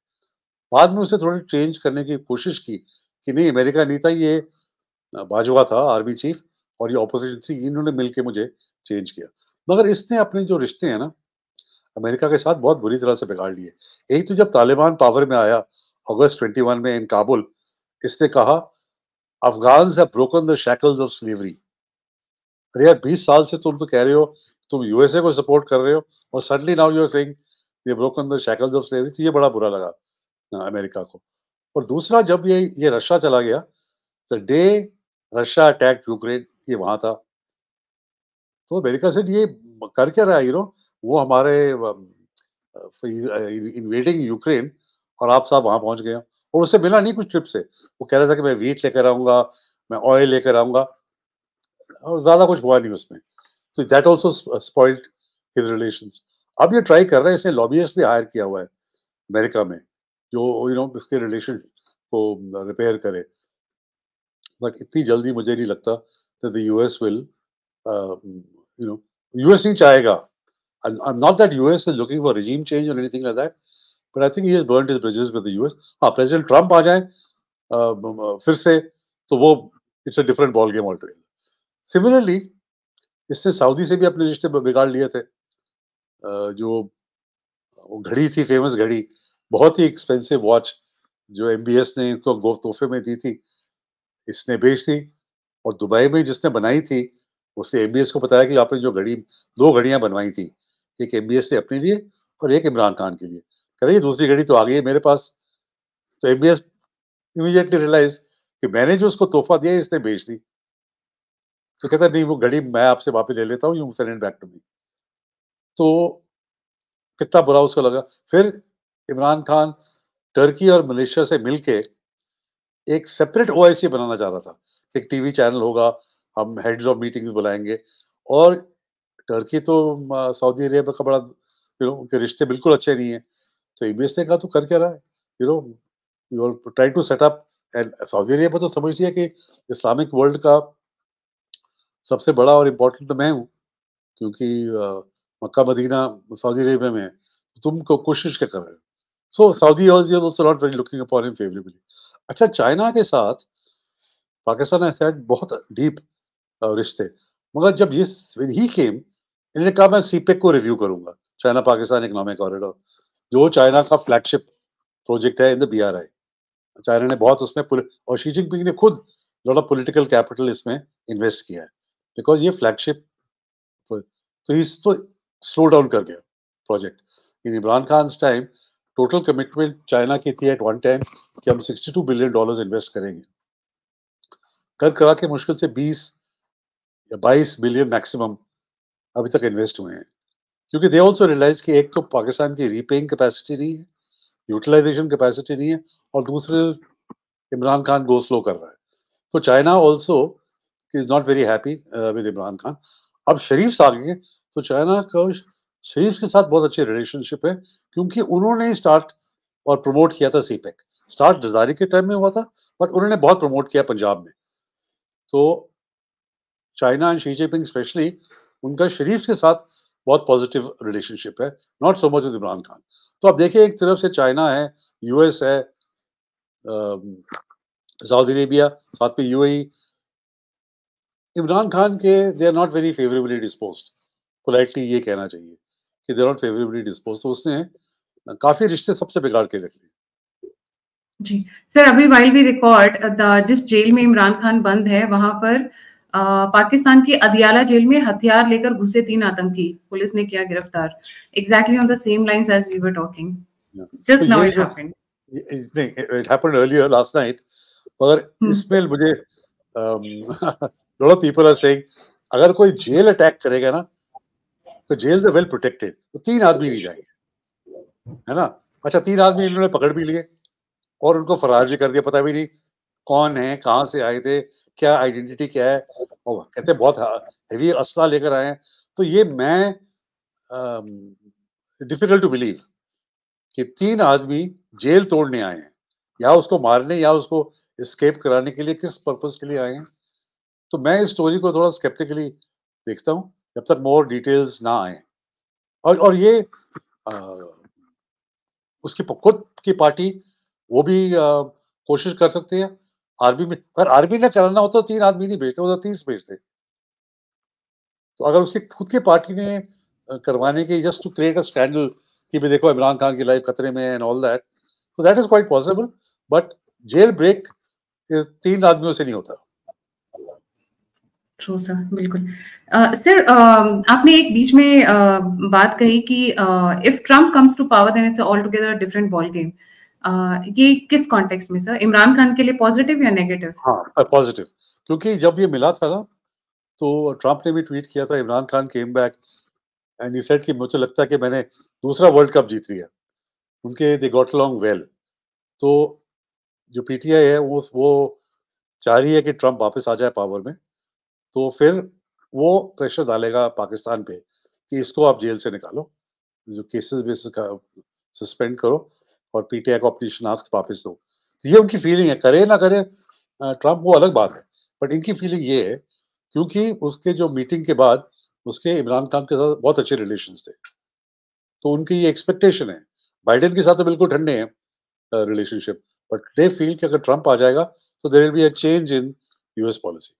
बाद में उसे थोड़ी चेंज करने की कोशिश की कि नहीं अमेरिका नहीं था, ये बाजवा था आर्मी चीफ और ये ऑपोजिशन थी, इन्होंने मिलके मुझे चेंज किया। मगर इसने अपने जो रिश्ते हैं ना अमेरिका के साथ बहुत बुरी तरह से बिगाड़ लिए। एक तो जब तालिबान पावर में आया अगस्त 21 में इन काबुल, इसने कहा Afghans have broken the shackles of slavery. अरे यार 20 साल से तुम तो कह रहे हो तुम यूएसए को सपोर्ट कर रहे हो और suddenly now you are saying ये broken the shackles of slavery. तो ये बड़ा बुरा लगा अमेरिका को। और दूसरा जब ये रशिया चला गया, the day Russia attacked Ukraine, ये वहाँ था। तो अमेरिका सेड ये कर क्या रहा है वो हमारे इन्वेडिंग यूक्रेन और आप साहब वहाँ पहुँच गए हो। और उससे मिला नहीं कुछ ट्रिप से। वो कह रहा था कि मैं व्हीट लेकर आऊँगा, मैं ऑयल लेकर आऊँगा और ज़्यादा कुछ हुआ नहीं उसमें। So that also spoiled his relations. अब ये ट्राई कर रहे हैं, इसने लॉबियस्ट भी हायर किया हुआ है अमेरिका में जो इसके रिलेशन को रिपेयर करे। बट इतनी जल्दी मुझे नहीं लगता that the US will US नहीं चाहेगा। I'm not that US is looking for regime change or anything like that, but I think he has burnt his bridges with the US. हाँ, प्रेसिडेंट ट्रम्प आ जाए फिर से तो वो it's a different ball game altogether. Similarly इसने सऊदी से भी अपने रिश्ते बिगाड़ लिए थे। जो वो घड़ी थी फेमस घड़ी, बहुत ही एक्सपेंसिव वॉच जो एमबीएस ने इनको तोहफे में दी थी, इसने बेच दी। और दुबई में जिसने बनाई थी, उसने एमबीएस को बताया कि आपने जो घड़ी 2 घड़ियाँ बनवाई थी, एक एमबीएस ने अपने लिए और एक इमरान खान के लिए। कह रही है दूसरी घड़ी तो आ गई है मेरे पास। तो एमबीएस इमीडिएटली रियलाइज़ कि मैंने जो उसको तोहफा दिया है इसने बेच दी। तो कहता है नहीं वो घड़ी मैं आपसे वापस ले लेता हूँ, you send it back to me. तो कितना बुरा उसको लगा। फिर इमरान खान टर्की और मलेशिया से मिलके एक सेपरेट ओआईसी बनाना चाह रहा था कि एक टीवी चैनल होगा, हम हेड्स ऑफ मीटिंग्स बुलाएँगे। और टर्की तो सऊदी अरेबिया का बड़ा उनके रिश्ते बिल्कुल अच्छे नहीं हैं। तो ईबीएस ने कहा तू कर क्या रहा है? You know you are trying to set up and Saudi Arabia तो समझती है कि इस्लामिक वर्ल्ड का सबसे बड़ा और इम्पोर्टेंट तो मैं हूँ क्योंकि मक्का मदीना सऊदी अरेबिया में है। तुम कोशिश क्या कर रहे हो? So Saudi is also not very looking upon him favorably. अच्छा, चाइना के साथ पाकिस्तान ने शायद बहुत डीप रिश्ते, मगर जब ये when he came, इन्होंने कहा मैं सीपेक को रिव्यू करूंगा, चाइना पाकिस्तान इकोनॉमिक कॉरिडोर, जो चाइना का फ्लैगशिप प्रोजेक्ट है इन द बीआरआई। चाइना ने बहुत उसमें और शी जिनपिंग ने खुद लॉट ऑफ पॉलिटिकल कैपिटल इसमें इन्वेस्ट किया है, बिकॉज ये फ्लैगशिप, तो इस तो स्लो डाउन कर गया project. In Imran Khan time total commitment China की थी एट वन टाइम कि हम $62 बिलियन इन्वेस्ट करेंगे, कर करा के मुश्किल से 20 या 22 बिलियन मैक्सिमम अभी तक इन्वेस्ट हुए हैं, क्योंकि दे ऑल्सो रियलाइज कि एक तो पाकिस्तान की रीपेइंग कैपेसिटी नहीं है, यूटिलाइजेशन कैपेसिटी नहीं है, और दूसरे इमरान खान गो स्लो कर रहा है। तो China also is not very happy with Imran Khan. अब शरीफ आ गए, तो चाइना का शरीफ के साथ बहुत अच्छे रिलेशनशिप है, क्योंकि उन्होंने ही स्टार्ट और प्रमोट किया था सीपेक। स्टार्ट जरदारी के टाइम में हुआ था, बट उन्होंने बहुत प्रमोट किया पंजाब में। तो China and Xi Jinping specially, उनका शरीफ के साथ बहुत पॉजिटिव रिलेशनशिप है, not so much with Imran Khan. तो अब देखिए, एक तरफ से चाइना है, यूएस है, सऊदी अरेबिया, साथ में यूएई, इमरान खान के they are not very favourably disposed, politely ये कहना चाहिए कि they are not favourably disposed. तो उसने काफी रिश्ते सबसे बिगाड़ के रख लिए। जी सर, अभी वाइल वी रिकॉर्ड, जिस जेल में इमरान खान बंद है वहां पर पाकिस्तान की अदियाला जेल में हथियार लेकर घुसे 3 आतंकी पुलिस ने किया गिरफ्तार, exactly on the same lines as we were talking just now it happened. नहीं, it happened earlier last night, मगर इसमें मुझे lot of people are saying अगर कोई जेल अटैक करेगा ना, तो जेल से वेल प्रोटेक्टेड, तो 3 आदमी नहीं जाएंगे, है ना। अच्छा, 3 आदमी इन्होंने पकड़ भी लिए और उनको फरार भी कर दिया, पता भी नहीं कौन है, कहाँ से आए थे, क्या आइडेंटिटी क्या है, और कहते बहुत हेवी असला लेकर आए हैं। तो ये मैं डिफिकल्ट टू बिलीव कि 3 आदमी जेल तोड़ने आए हैं, या उसको मारने या उसको एस्केप कराने के लिए, किस पर्पस के लिए आए हैं। तो मैं इस स्टोरी को थोड़ा स्केप्टिकली देखता हूँ, जब तक मोर डिटेल्स ना आए। और ये उसकी खुद की पार्टी, वो भी कोशिश कर सकती है आर्मी में, पर आर्मी ने कराना होता तो 3 आदमी नहीं भेजते, वो तो 30 भेजते। तो अगर उसकी खुद की पार्टी ने करवाने की, just to create a scandal कि भी देखो इमरान खान की लाइफ खतरे में and all that, so that is quite possible, but jail break 3 आदमियों से नहीं होता। ट्रू सर, बिल्कुल। सर, आपने एक बीच में बात कही कि if Trump comes to power then it's all together different ball game. ये किस कॉन्टेक्स्ट में सर, इमरान खान के लिए पॉजिटिव या नेगेटिव? हाँ, पॉजिटिव, क्योंकि जब ये मिला था ना, तो ट्रम्प ने भी ट्वीट किया था, Imran Khan came back and he said कि मुझे लगता है कि मैंने दूसरा वर्ल्ड कप जीत लिया। उनके दे गॉट अलोंग वेल। तो जो पीटीआई है वो चाह रही है कि ट्रम्प वापस आ जाए पावर में, तो फिर वो प्रेशर डालेगा पाकिस्तान पे कि इसको आप जेल से निकालो, जो केसेस बेसिस का सस्पेंड करो और पीटीआई को अपनी शनाख्त वापस दो। तो ये उनकी फीलिंग है, करे ना करे ट्रम्प, वो अलग बात है, बट इनकी फीलिंग ये है, क्योंकि उसके जो मीटिंग के बाद उसके इमरान खान के साथ बहुत अच्छे रिलेशंस थे, तो उनकी ये एक्सपेक्टेशन है। बाइडेन के साथ तो बिल्कुल ठंडे हैं रिलेशनशिप, बट दे फील कि अगर ट्रम्प आ जाएगा तो there will be a change in US policy.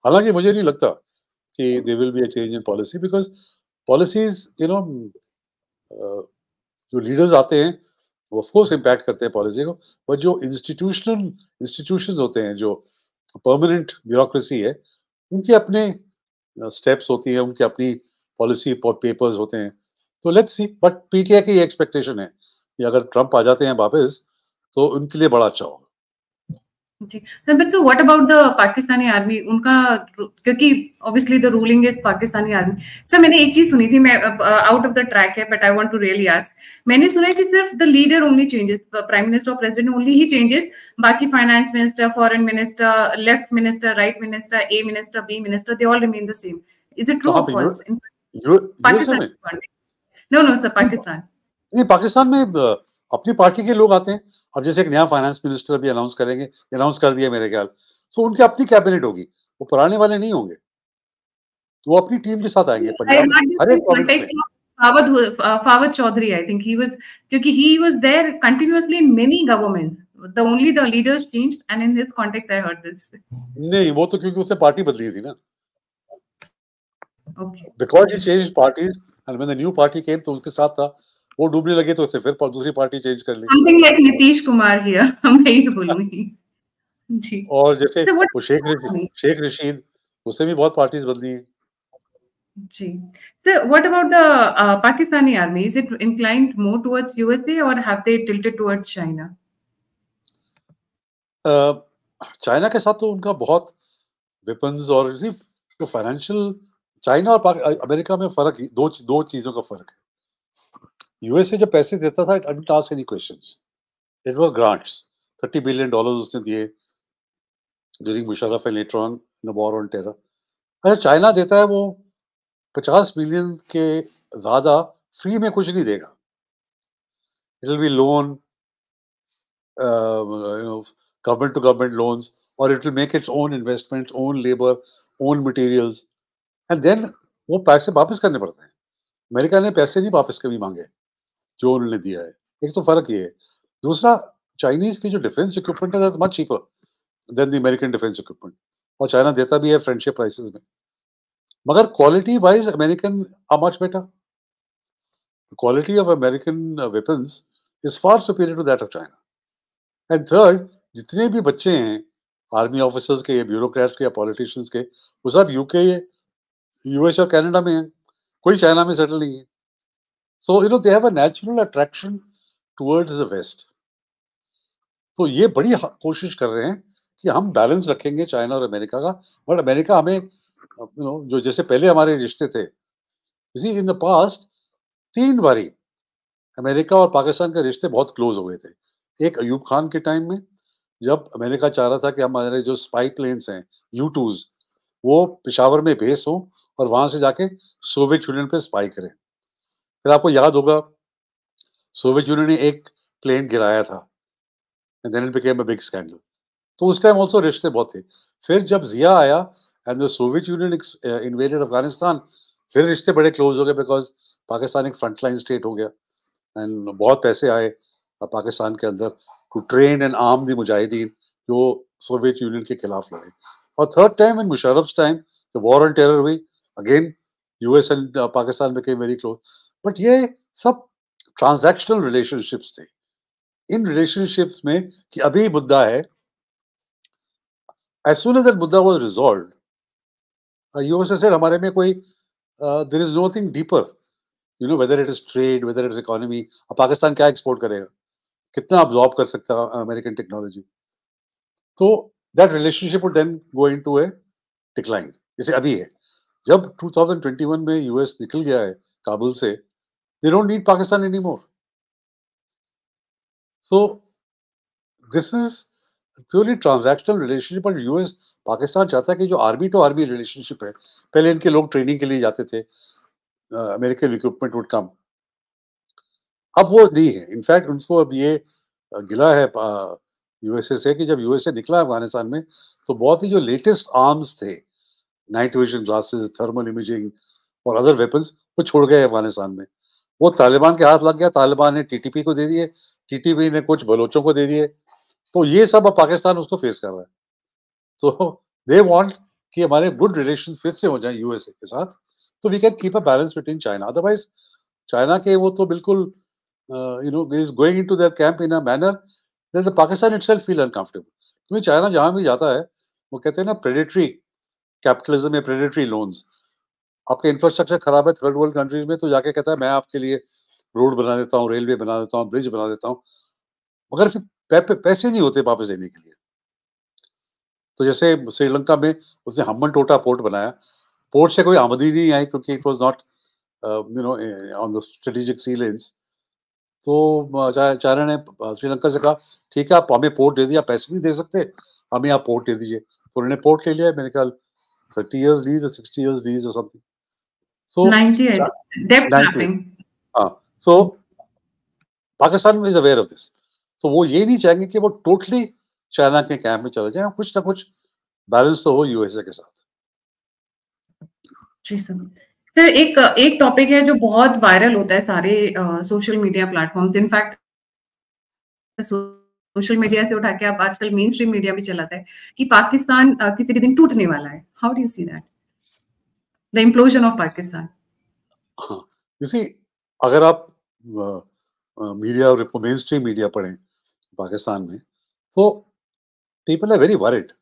हालांकि मुझे नहीं लगता कि there will be a change in policy, because policies जो लीडर्स आते हैं वो ऑफ कोर्स इम्पैक्ट करते हैं पॉलिसी को, पर जो इंस्टीट्यूशंस होते हैं, जो परमानेंट ब्यूरोक्रेसी है, उनके अपने स्टेप्स होती है, उनके अपनी पॉलिसी पेपर्स होते हैं। तो लेट्स सी, बट पीटीआई की एक्सपेक्टेशन है कि अगर ट्रम्प आ जाते हैं वापस तो उनके लिए बड़ा अच्छा होगा। जी, but so what about the Pakistani army? उनका, क्योंकि obviously the ruling is Pakistani army. Sir, मैंने एक चीज सुनी थी, मैं आउट ऑफ द ट्रैक है, but I want to really ask. मैंने सुना है कि सिर्फ the leader only changes, prime minister और प्रेसिडेंट ओनली ही चेंजेस, बाकी finance minister, foreign minister, left minister, right minister, A minister, B minister, they all remain the same. Is it true और false in Pakistan? No no sir, Pakistan नहीं, पाकिस्तान में अपनी पार्टी के लोग आते हैं। अब जैसे एक नया फाइनेंस मिनिस्टर भी अनाउंस करेंगे, अनाउंस कर दिया मेरे ख्याल, तो उनकी अपनी कैबिनेट होगी, वो पुराने वाले नहीं होंगे, तो वो अपनी टीम के साथ आएंगे पंजाब हर एक प्रोविंस में। Fawad Chaudhary, I think he was, क्योंकि he was there continuously in many governments. Only the leaders changed, and in this context, I heard this. नहीं, वो तो क्योंकि उसने पार्टी बदली थी ना. Okay. Because he changed parties, and when the new party came, तो उसके साथ था. वो डूबने लगे तो उसने फिर दूसरी पार्टी चेंज कर ली. Something like Nitish Kumar here. मैं ही बोलूँगी. जी. और जैसे So what? वो शेख रशीद, उसने भी बहुत पार्टीज बदली हैं. जी. So what about the Pakistani army? Is it inclined more towards USA or have they tilted towards China? China के साथ तो उनका बहुत वेपन्स और जो फाइनेंशियल, चाइना और अमेरिका में फर्क, दो चीजों का फर्क है. यूएसए जब पैसे देता था, it didn't ask any questions. It was grants. $30 billion उसने दिए during Musharraf and later on the war on terror. अच्छा, चाइना देता है वो 50 बिलियन के ज्यादा फ्री में कुछ नहीं देगा. It will be loan, government to government loans, or it will make its own investments, own labor, own materials, and then वो पैसे वापस करने पड़ते हैं. अमेरिका ने पैसे नहीं वापस कभी मांगे जो उन्होंने दिया है. एक तो फर्क ये है. दूसरा, चाइनीज की जो डिफेंस इक्विपमेंट है, much cheaper than the American defence equipment, और चाइना देता भी है फ्रेंडशिप प्राइसेस में. मगर quality wise American are much better. Quality of American weapons is far superior to that of China. And third, जितने भी बच्चे हैं आर्मी ऑफिसर्स के या ब्यूरोक्रेट्स के या पॉलिटिशियंस के, वो सब यूके, यूएस और कनाडा में हैं. कोई चाइना में सेटल नहीं है. So you know they have a natural attraction towards the west. तो ये बड़ी कोशिश कर रहे हैं कि हम बैलेंस रखेंगे चाइना और अमेरिका का. बट अमेरिका हमें जो जैसे पहले हमारे रिश्ते थे, इन द पास्ट 3 बारी अमेरिका और पाकिस्तान के रिश्ते बहुत क्लोज हो गए थे. एक अयूब खान के टाइम में, जब अमेरिका चाह रहा था कि हमारे जो स्पाई प्लेन्स हैं U2s, वो पेशावर में बेस हो और वहां से जाके सोवियत यूनियन पे स्पाई करें. फिर आपको याद होगा, सोवियत यूनियन ने एक प्लेन गिराया था, and then it became a big scandal. तो उस टाइम ऑल्सो रिश्ते बहुत थे. फिर जब जिया आया and the Soviet union invaded Afghanistan, फिर रिश्ते बड़े क्लोज हो गए, बिकॉज पाकिस्तान एक फ्रंटलाइन स्टेट हो गया एंड बहुत पैसे आए पाकिस्तान के अंदर to train and arm the मुजाहिदीन जो सोवियत यूनियन के खिलाफ लड़े. और third time in Musharraf time, the war on terror हुई, again US and Pakistan became very close. But ये सब ट्रांजैक्शनल रिलेशनशिप्स थे. इन रिलेशनशिप्स में कि अभी मुद्दा है, as soon as that मुद्दा was resolved, यूएस said हमारे में कोई there is nothing deeper, you know, whether it is trade, whether it is economy. अब पाकिस्तान क्या एक्सपोर्ट करेगा, कितना अब्सॉर्ब कर सकता है अमेरिकन टेक्नोलॉजी. तो that relationship would then go into a decline. जैसे अभी है, जब 2021 में यूएस निकल गया है काबुल से, they don't need Pakistan any more. So this is purely transactional relationship. और यूएस, पाकिस्तान चाहता है कि जो आर्मी टू आर्मी रिलेशनशिप है, पहले इनके लोग ट्रेनिंग के लिए जाते थे, अमेरिकन इक्विपमेंट वुड कम, अब वो नहीं है. इनफैक्ट उनको अब ये गिला है यूएसए से कि जब यूएसए निकला अफगानिस्तान में, तो बहुत ही जो लेटेस्ट आर्म्स थे, night vision glasses, thermal imaging और अदर वेपन्स, वो छोड़ गए अफगानिस्तान में. वो तालिबान के हाथ लग गया. तालिबान ने टीटीपी को दे दिए, टीटीपी ने कुछ बलोचों को दे दिए. तो ये सब अब पाकिस्तान उसको फेस कर रहा है. तो दे वांट कि हमारे गुड रिलेशन फिर से हो जाए यूएसए के साथ, तो we can keep a balance between China. Otherwise China के वो तो बिल्कुल you know, is going into their camp in a manner that the Pakistan itself feel uncomfortable. क्योंकि चाइना जहां भी जाता है, वो कहते हैं ना, प्रेडेटरी कैपिटलिज्म या प्रेडेटरी लोन्स. आपका इंफ्रास्ट्रक्चर खराब है थर्ड वर्ल्ड कंट्रीज में, तो जाके कहता है मैं आपके लिए रोड बना देता हूँ, रेलवे बना देता हूँ, ब्रिज बना देता हूँ, मगर फिर पैसे नहीं होते वापस देने के लिए. तो जैसे श्रीलंका में उसने हम्बन टोटा पोर्ट बनाया, पोर्ट से कोई आमदनी नहीं आई क्योंकि it was not you know on the strategic sea lanes. तो चाइना ने श्रीलंका से कहा ठीक है, आप हमें पोर्ट दे दिया, पैसे नहीं दे सकते, हमें आप पोर्ट दे दीजिए. तो उन्होंने पोर्ट ले लिया, मेरे ख्याल 30 years lease or 60 years lease or something. So 90, debt trapping. हाँ, so Pakistan is aware of this. तो वो ये नहीं चाहेंगे कि वो टोटली चाइना के कैंप में चले जाएं. कुछ ना कुछ बैलेंस तो हो यूएसए के साथ. जी सर. सर एक टॉपिक है जो बहुत वायरल होता है सारे social media platforms, in fact social media से उठा के आप आजकल मेन स्ट्रीम मीडिया भी चलाता है कि पाकिस्तान किसी भी दिन टूटने वाला है। How do you see that, the implosion of Pakistan? हाँ, you see, अगर आप मीडिया और मेन स्ट्रीम मीडिया पढ़ें पाकिस्तान में, तो people are very worried.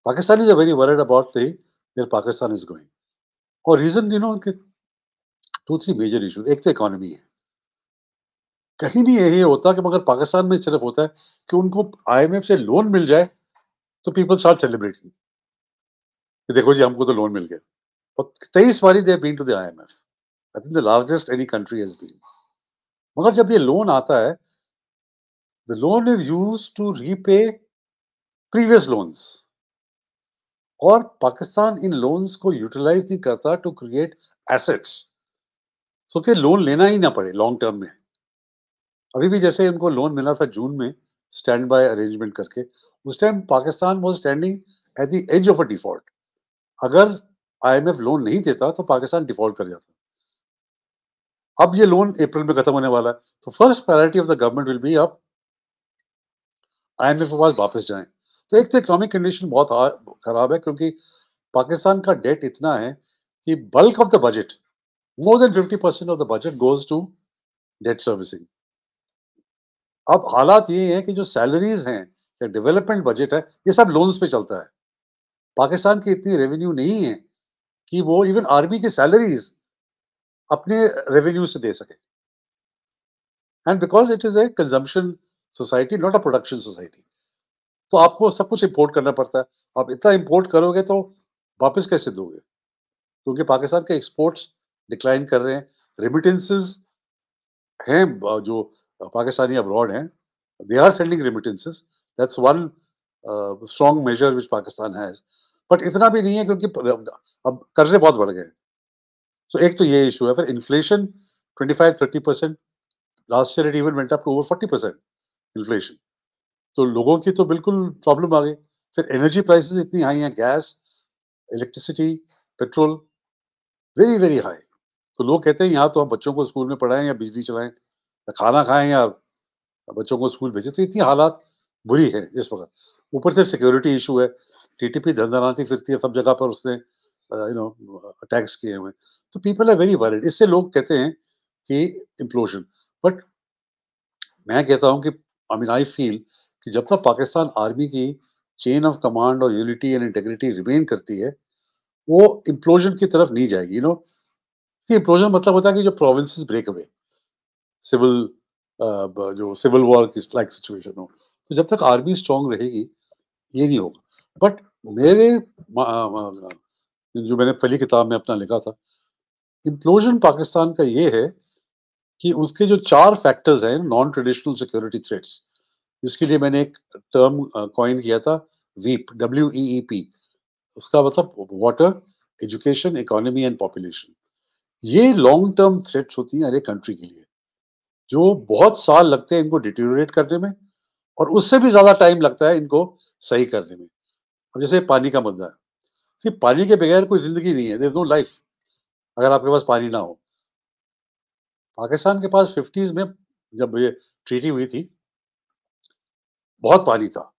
Pakistanis are very worried about where Pakistan is going. और रीजन कि 2-3 मेजर इश्यूज। एक तो इकोनॉमी है, कहीं नहीं ये होता कि मगर पाकिस्तान में सिर्फ होता है कि उनको आईएमएफ से लोन मिल जाए तो पीपल स्टार्ट सेलिब्रेटिंग कि देखो जी हमको तो लोन मिल गया। और 23 बारी they been to the IMF, I think the largest any country has been. मगर जब ये लोन आता है, the loan is used to repay previous loans, और पाकिस्तान इन लोन्स को यूटिलाइज नहीं करता टू क्रिएट एसेट्स, सो कि लोन लेना ही ना पड़े लॉन्ग टर्म में। अभी भी जैसे उनको लोन मिला था जून में स्टैंड बाय अरेंजमेंट करके, उस time Pakistan was standing at the edge of a default. अगर आईएमएफ लोन नहीं देता तो पाकिस्तान डिफॉल्ट कर जाता। अब ये लोन अप्रैल में खत्म होने वाला है, तो first priority of the government will be अब आईएमएफ के पास वापस जाएं। तो एक तो इकोनॉमिक कंडीशन बहुत खराब है, क्योंकि पाकिस्तान का डेट इतना है कि bulk of the budget, more than 50% of the budget goes to debt servicing. अब हालात ये हैं कि जो सैलरीज हैं या डेवलपमेंट बजट है, ये सब लोन्स पे चलता है। पाकिस्तान की इतनी रेवेन्यू नहीं है कि वो इवन आर्मी की सैलरीज अपने रेवेन्यू से दे सके। And because it is a consumption society, not a production society, तो आपको सब कुछ इंपोर्ट करना पड़ता है। आप इतना इंपोर्ट करोगे तो वापस कैसे दोगे, क्योंकि पाकिस्तान के एक्सपोर्ट्स डिक्लाइन कर रहे हैं। रेमिटेंसेस हैं जो पाकिस्तानी अब्रॉड हैं, they are sending remittances. That's one strong measure which Pakistan has. But इतना भी नहीं है, क्योंकि अब कर्जे बहुत बढ़ गए। So एक तो ये इशू है। फिर inflation 25-30%, last year it even went up to over 40% inflation. तो लोगों की तो बिल्कुल प्रॉब्लम आ गई। फिर एनर्जी प्राइसेस इतनी हाई हैं, gas, electricity, petrol, very very high. तो लोग कहते हैं यहाँ तो हम बच्चों को स्कूल में पढ़ाएं या बिजली चलाएं या खाना खाएं या बच्चों को स्कूल भेजे, तो इतनी हालात बुरी है इस वक्त। ऊपर से सिक्योरिटी इशू है, टीटीपी धंधनाती फिरती है सब जगह पर, उसने अटैक्स किए हुए। तो पीपल आर वेरी वरीड। इससे लोग कहते हैं कि इम्प्लोजन। बट मैं कहता हूँ कि आई मीन आई फील कि जब तक पाकिस्तान आर्मी की चेन ऑफ कमांड और यूनिटी एंड इंटेग्रिटी रिमेन करती है, वो इम्प्लोजन की तरफ नहीं जाएगी। इम्प्लोजन मतलब होता है कि जो प्रोविंसेस ब्रेक अवे, सिविल जो सिविल वॉर की लाइक सिचुएशन हो। तो जब तक आर्मी स्ट्रांग रहेगी ये नहीं होगा। बट मेरे जो मैंने पहली किताब में अपना लिखा था, इम्प्लोजन पाकिस्तान का ये है कि उसके जो 4 फैक्टर्स हैं नॉन ट्रेडिशनल सिक्योरिटी थ्रेट्स, जिसके लिए मैंने एक टर्म कॉइन किया था, वीप, WEEP। उसका मतलब water, education, economy and population. ये लॉन्ग टर्म थ्रेट्स होती हैं हर एक कंट्री के लिए, जो बहुत साल लगते हैं इनको डिटेरियोरेट करने में, और उससे भी ज्यादा टाइम लगता है इनको सही करने में। अब जैसे पानी का मुद्दा है, सिर्फ पानी के बगैर कोई जिंदगी नहीं है, देयर इज नो लाइफ अगर आपके पास पानी ना हो। पाकिस्तान के पास 50s में जब ये ट्रीटी हुई थी, बहुत पानी था,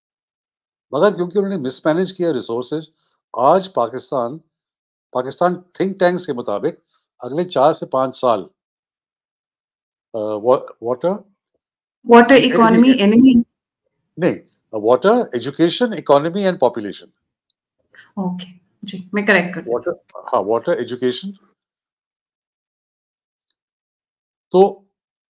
मगर क्योंकि उन्होंने मिसमैनेज किया रिसोर्सेज, आज पाकिस्तान पाकिस्तान थिंक टैंक्स के मुताबिक अगले 4 से 5 साल वाटर वाटर, इकोनॉमी, एनिमी, नहीं, water, education, economy and population. Okay जी, मैं करेक्ट कर देती हूँ। वाटर, हाँ, वाटर, एजुकेशन। तो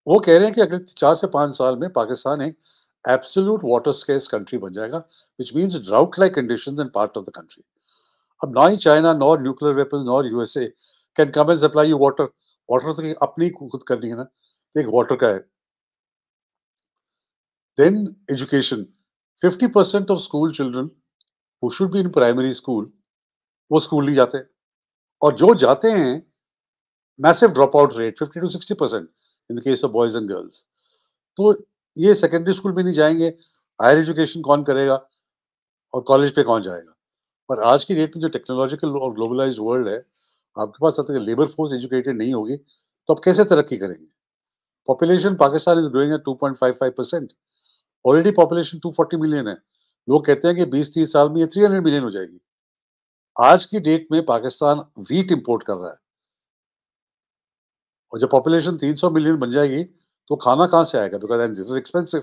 वो कह रहे हैं कि अगले 4 से 5 साल में पाकिस्तान एक एब्सोल्यूट वाटर स्केर्स कंट्री बन जाएगा, which means drought like conditions in part of the country. अब ना ही China, nor nuclear weapons, nor USA can come and supply you water. Water तो अपनी खुद करनी है ना, तो एक वाटर का है। Then education, 50% of school children who should be in primary school, वो स्कूल नहीं जाते, और जो जाते हैं massive drop out rate 50 to 60% in the case of boys and girls. तो ये सेकेंडरी स्कूल में नहीं जाएंगे, हायर एजुकेशन कौन करेगा और कॉलेज पे कौन जाएगा। पर आज की डेट में जो टेक्नोलॉजिकल और ग्लोबलाइज्ड वर्ल्ड है, आपके पास जब तक लेबर फोर्स एजुकेटेड नहीं होगी तो आप कैसे तरक्की करेंगे? Population Pakistan is growing at 2.55%। Already population 240 million है। लोग कहते हैं कि 20-30 साल में ये 300 मिलियन हो जाएगी। आज की डेट में पाकिस्तान व्हीट इंपोर्ट कर रहा है और जब पॉपुलेशन 300 मिलियन बन जाएगी तो खाना कहाँ से आएगा? Because this is expensive.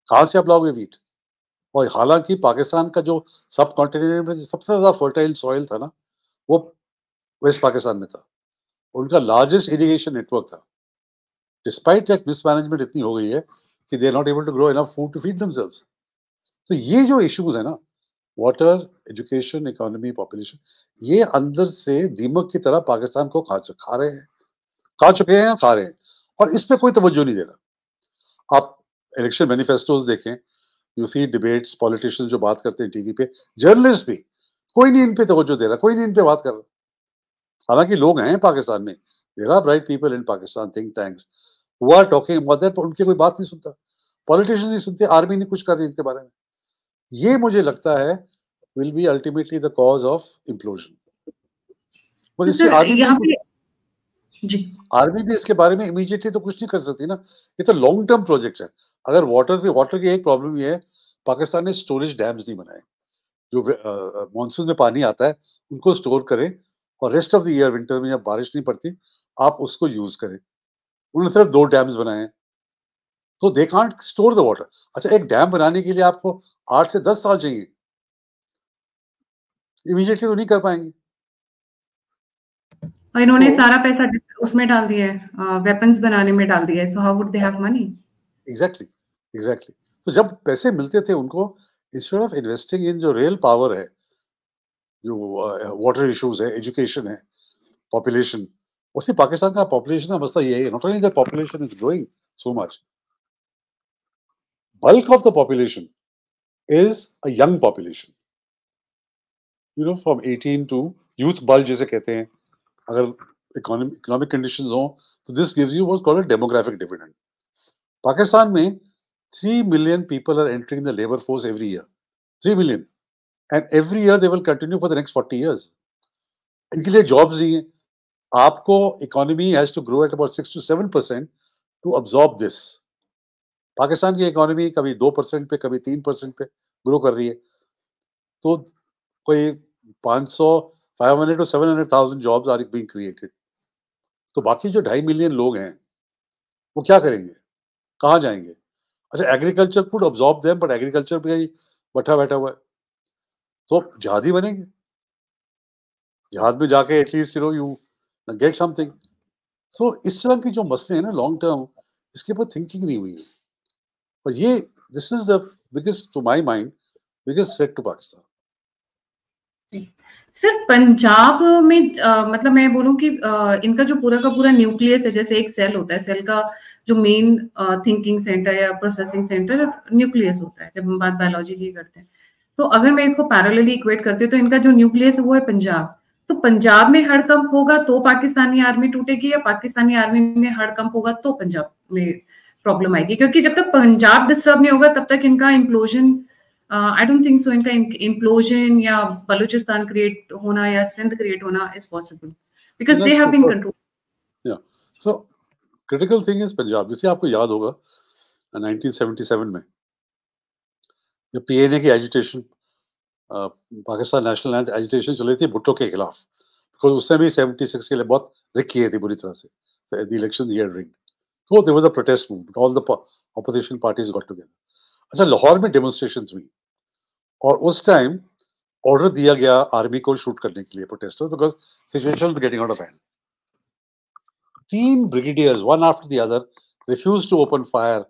कहाँ से आप लाओगे व्हीट? और हालांकि पाकिस्तान का जो सब कॉन्टिनेंट में सबसे ज्यादा फर्टाइल सॉइल था ना, वो वेस्ट पाकिस्तान में था। उनका लार्जेस्ट इरिगेशन नेटवर्क था। डिस्पाइट दैट मिसमैनेजमेंट इतनी हो गई है कि they are not able to grow enough food to feed themselves. तो ये जो इश्यूज है ना, वाटर, एजुकेशन, इकोनॉमी, पॉपुलेशन, ये अंदर से दीमक की तरह पाकिस्तान को खा रहे हैं, खा चुके हैं, खा रहे हैं, और इस पे कोई तवज्जो नहीं दे रहा। आप इलेक्शन मैनिफेस्टोज देखें, यू सी डिबेट्स, पॉलिटिशियंस जो बात करते हैं टीवी पे, जर्नलिस्ट भी, कोई नहीं इन पे तवज्जो दे रहा, कोई नहीं इन पे बात कर रहा। हालांकि लोग हैं पाकिस्तान में, there are bright people in Pakistan, think tanks who are talking about that, पर उनकी कोई बात नहीं सुनता। पॉलिटिशियंस नहीं सुनते, आर्मी नहीं कुछ कर रही इनके बारे में। ये मुझे लगता है will be ultimately the cause of implosion. और तो इससे सर यहाँ पे जी आर्मी भी इसके बारे में इमीडिएटली तो कुछ नहीं कर सकती ना। ये तो लॉन्ग टर्म प्रोजेक्ट है। अगर वाटर की एक प्रॉब्लम ये है, पाकिस्तान ने स्टोरेज डैम्स नहीं बनाए जो मानसून में पानी आता है उनको स्टोर करें, और rest of the year winter में जब बारिश नहीं पड़ती आप उसको यूज करें। उन्होंने सिर्फ 2 डैम्स बनाए हैं, तो दे कांट स्टोर द वाटर। अच्छा, एक डैम बनाने के लिए आपको 8 से 10 साल चाहिए, इमीडिएटली तो नहीं कर पाएंगे। और इन्होंने तो सारा पैसा उसमें डाल दिया है, वेपन्स बनाने में डाल दिया है, so how would they have money? Exactly, exactly. तो जब पैसे मिलते थे उनको, इंस्टेड ऑफ इन्वेस्टिंग इन जो रियल पावर है, जो वाटर इश्यूज है, एजुकेशन है, पॉपुलेशन, उसी पाकिस्तान का पॉपुलेशन का मसला ये है। Not only that population is growing so much, bulk of the population is a young population, you know, from 18 to youth bulge जिसे कहते हैं। अगर इकोनॉमिक कंडीशंस हो तो this gives you what's called a demographic dividend. Pakistan में 3 million people are entering the labour force every year, 3 million, and every year they will continue for the next 40 years. इनके लिए जॉब्स दिए। आपको economy has to grow at about 6 to 7% to absorb this. Pakistan की इकोनॉमी कभी 2% पे, कभी 3% पे ग्रो कर रही है। तो कोई 500 500 to 700,000 jobs are being created. तो बाकी जो 2.5 मिलियन लोग हैं वो क्या करेंगे, कहाँ जाएंगे? अच्छा, agriculture could absorb them, but agriculture भी बैठा बैठा हुआ है, तो जहादी बनेंगे। जहाज में जाके एटलीस्ट यू गेट समथिंग। सो इस तरह की जो मसले हैं ना लॉन्ग टर्म, इसके ऊपर थिंकिंग नहीं हुई है। और ये this is the biggest, to my mind, biggest threat to Pakistan. Sir Punjab में मतलब मैं बोलूं कि इनका जो पूरा का पूरा न्यूक्लियस है, जैसे एक सेल होता है, सेल का जो मेन थिंकिंग सेंटर या प्रोसेसिंग सेंटर न्यूक्लियस होता है, जब हम बात बायोलॉजी की करते हैं। तो अगर मैं इसको पैरेलली इक्वेट करती हूँ तो इनका जो न्यूक्लियस है वो है पंजाब। तो पंजाब में हड़कंप होगा तो पाकिस्तानी आर्मी टूटेगी, या पाकिस्तानी आर्मी में हड़कंप होगा तो पंजाब में प्रॉब्लम आएगी? क्योंकि जब तक पंजाब डिस्टर्ब नहीं होगा तब तक इनका implosion, I don't think so इनका इम्प्लोजन या बलूचिस्तान क्रिएट होना या सिंध क्रिएट होना is possible, because they have been control. So critical thing is Punjab. जैसे आपको याद होगा 1977 में जब पीएनए की एजिटेशन, पाकिस्तान नेशनल एजिटेशन चल रही थी भुट्टो के खिलाफ, बिकॉज उसने भी 76 के लिए बहुत रिक किए थे बुरी तरह से, the election he had rigged. तो there was a protest movement, all the opposition parties got together. अच्छा, लाहौर में डेमोन्स्ट्रेशंस हुई और उस टाइम ऑर्डर दिया गया आर्मी को शूट करने के लिए protesters, because situation was getting out of hand. 3 brigadiers, one after the other, refuse to open fire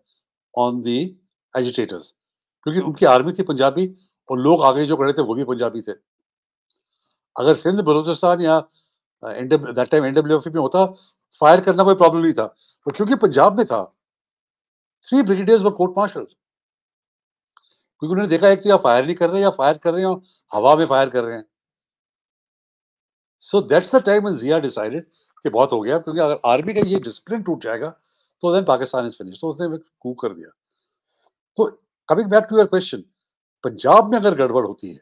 on the agitators, क्योंकि उनकी आर्मी थी पंजाबी और लोग आगे जो खड़े थे वो भी पंजाबी थे। अगर सिंध, बलूचिस्तान या दैट टाइम एनडब्ल्यूएफ में होता, फायर करना कोई प्रॉब्लम नहीं था, पर क्योंकि पंजाब में था, 3 ब्रिगेडियर्स वर कोर्ट मार्शल, क्योंकि उन्होंने देखा एक तो या फायर नहीं कर रहे या फायर कर रहे हैं और हवा में फायर कर रहे हैं। So that's the time when Zia decided कि बहुत हो गया, क्योंकि अगर आर्मी का ये डिसिप्लिन टूट जाएगा तो देन पाकिस्तान इज फिनिश। तो उसने कू कर दिया। तो coming back to your question, Punjab में अगर गड़बड़ होती है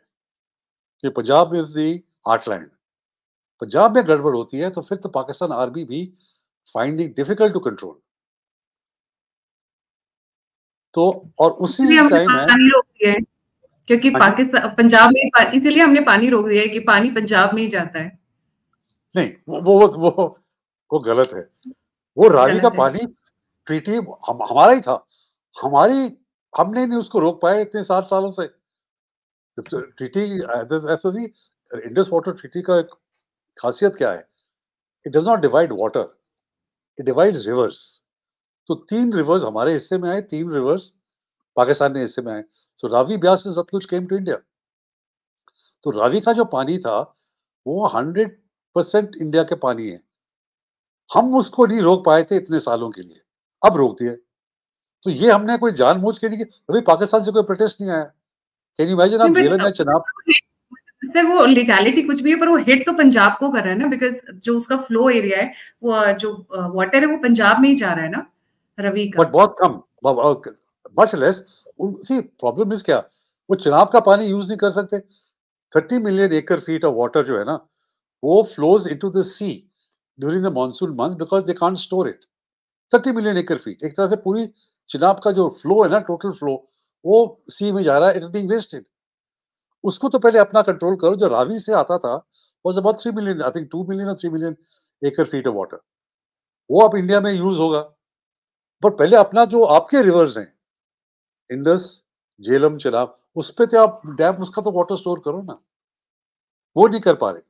कि Punjab is the heartland, Punjab में गड़बड़ होती है तो फिर तो पाकिस्तान आर्मी भी find it difficult to control. तो और उसी इसलिए हमने टाइम है। पानी रोक दिया है, क्योंकि हाँ जी। पाकिस्तान पंजाब में इसीलिए हमने पानी रोक दिया है कि पानी पंजाब में ही जाता है। नहीं, वो गलत है। वो रावी का गलत है। पानी ट्रीटी हमारा ही था। हमारी हमने नहीं उसको रोक पाए इतने 7 सालों से। ट्रीटी ऐसा नहीं, इंडस वाटर ट्रीटी का एक खासियत क्या है? It does not divide water, it divides reverse. तो 3 रिवर्स हमारे हिस्से में आए, 3 रिवर्स पाकिस्तान के हिस्से में आए। So Ravi, Beas and Sutlej came to India. तो रावी का जो पानी था, वो 100% इंडिया के पानी है। हम उसको नहीं रोक पाए थे इतने सालों के लिए, अब रोक दिए। तो ये हमने कोई जानबूझ के नहीं किया, अभी पाकिस्तान से कोई प्रोटेस्ट नहीं आया। कैन यू इमेजिन नहीं आप बट झेलम या चनाब। सर वो लीगैलिटी कुछ भी है, पर वो हिट तो पंजाब को कर रहा है ना, बिकॉज जो उसका फ्लो एरिया है, वो जो वाटर है वो पंजाब में ही जा रहा है ना, रवि का। बट बहुत कम, much less. See problem is क्या, वो चनाब का पानी यूज नहीं कर सकते। 30 million acre feet of water जो है ना, वो flows into the sea during the monsoon month because they can't store it. 30 million acre feet, एक तरह से पूरी चिनाब का जो फ्लो है ना, टोटल फ्लो, वो सी में जा रहा है, इट इज बीइंग वेस्टेड। उसको तो पहले अपना कंट्रोल करो। जो रावी से आता था was about 3 million, I think 2 million और 3 million acre feet of water, वो अब इंडिया में यूज होगा। पर पहले अपना जो आपके रिवर्स हैं, इंडस, झेलम, चिनाब, उस पे तो आप डैम, उसका तो वाटर स्टोर करो ना, वो नहीं कर पा रहे।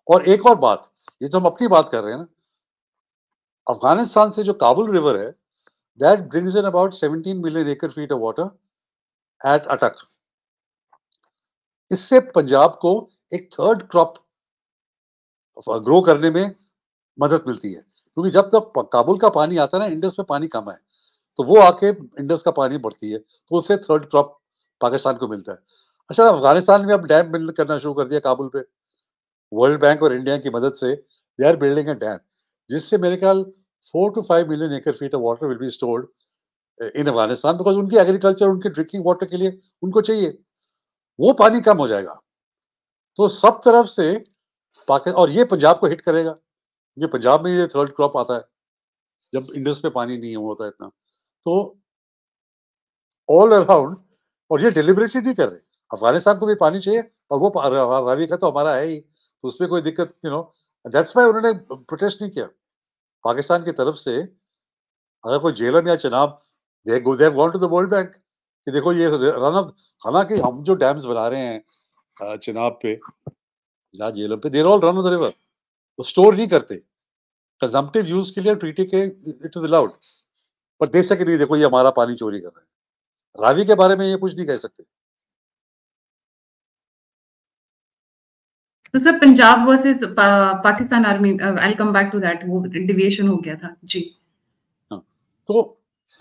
और एक और बात, ये तो हम अपनी बात कर रहे हैं ना, अफगानिस्तान से जो काबुल रिवर है, that brings in about 17 million acre feet of water at अटक। इससे पंजाब को एक थर्ड क्रॉप ग्रो करने में मदद मिलती है, क्योंकि जब तक काबुल का पानी आता है ना, इंडस में पानी कम है, तो वो आके इंडस का पानी बढ़ती है, तो उससे थर्ड क्रॉप पाकिस्तान को मिलता है। अच्छा, अफगानिस्तान में अब डैम बिल्ड करना शुरू कर दिया काबुल पे, वर्ल्ड बैंक और इंडिया की मदद से they are building a dam, जिससे मेरे ख्याल 4 to 5 million acre feet of water will be stored in Afghanistan, because उनकी एग्रीकल्चर, उनके ड्रिंकिंग वाटर के लिए उनको चाहिए, वो पानी कम हो जाएगा। तो सब तरफ से पाकिस्तान, और ये पंजाब को हिट करेगा। ये पंजाब में ये थर्ड क्रॉप आता है जब इंडस में पानी नहीं होता इतना। तो ऑल अराउंड, और ये डिलिबरेटली नहीं कर रहे, अफगानिस्तान को भी पानी चाहिए, और वो रावी का तो हमारा है ही, तो उसमें कोई दिक्कत, दैट्स व्हाई उन्होंने प्रोटेस्ट नहीं किया पाकिस्तान की तरफ से। अगर कोई झेलम या Chenab, they gone to the World Bank कि देखो ये रन ऑफ, हालांकि हम जो डैम्स बना रहे हैं चिनाब पे या झेलम पे, there all run of the river, वो स्टोर नहीं करते, कंजम्पटिव यूज के लिए ट्रीटी के इट इज अलाउड, पर दे सके नहीं, देखो ये हमारा पानी चोरी कर रहे हैं। रावी के बारे में ये कुछ नहीं कह सकते। तो sir Punjab versus Pakistan army, I come back to that, वो डिविएशन हो गया था जी। हाँ, तो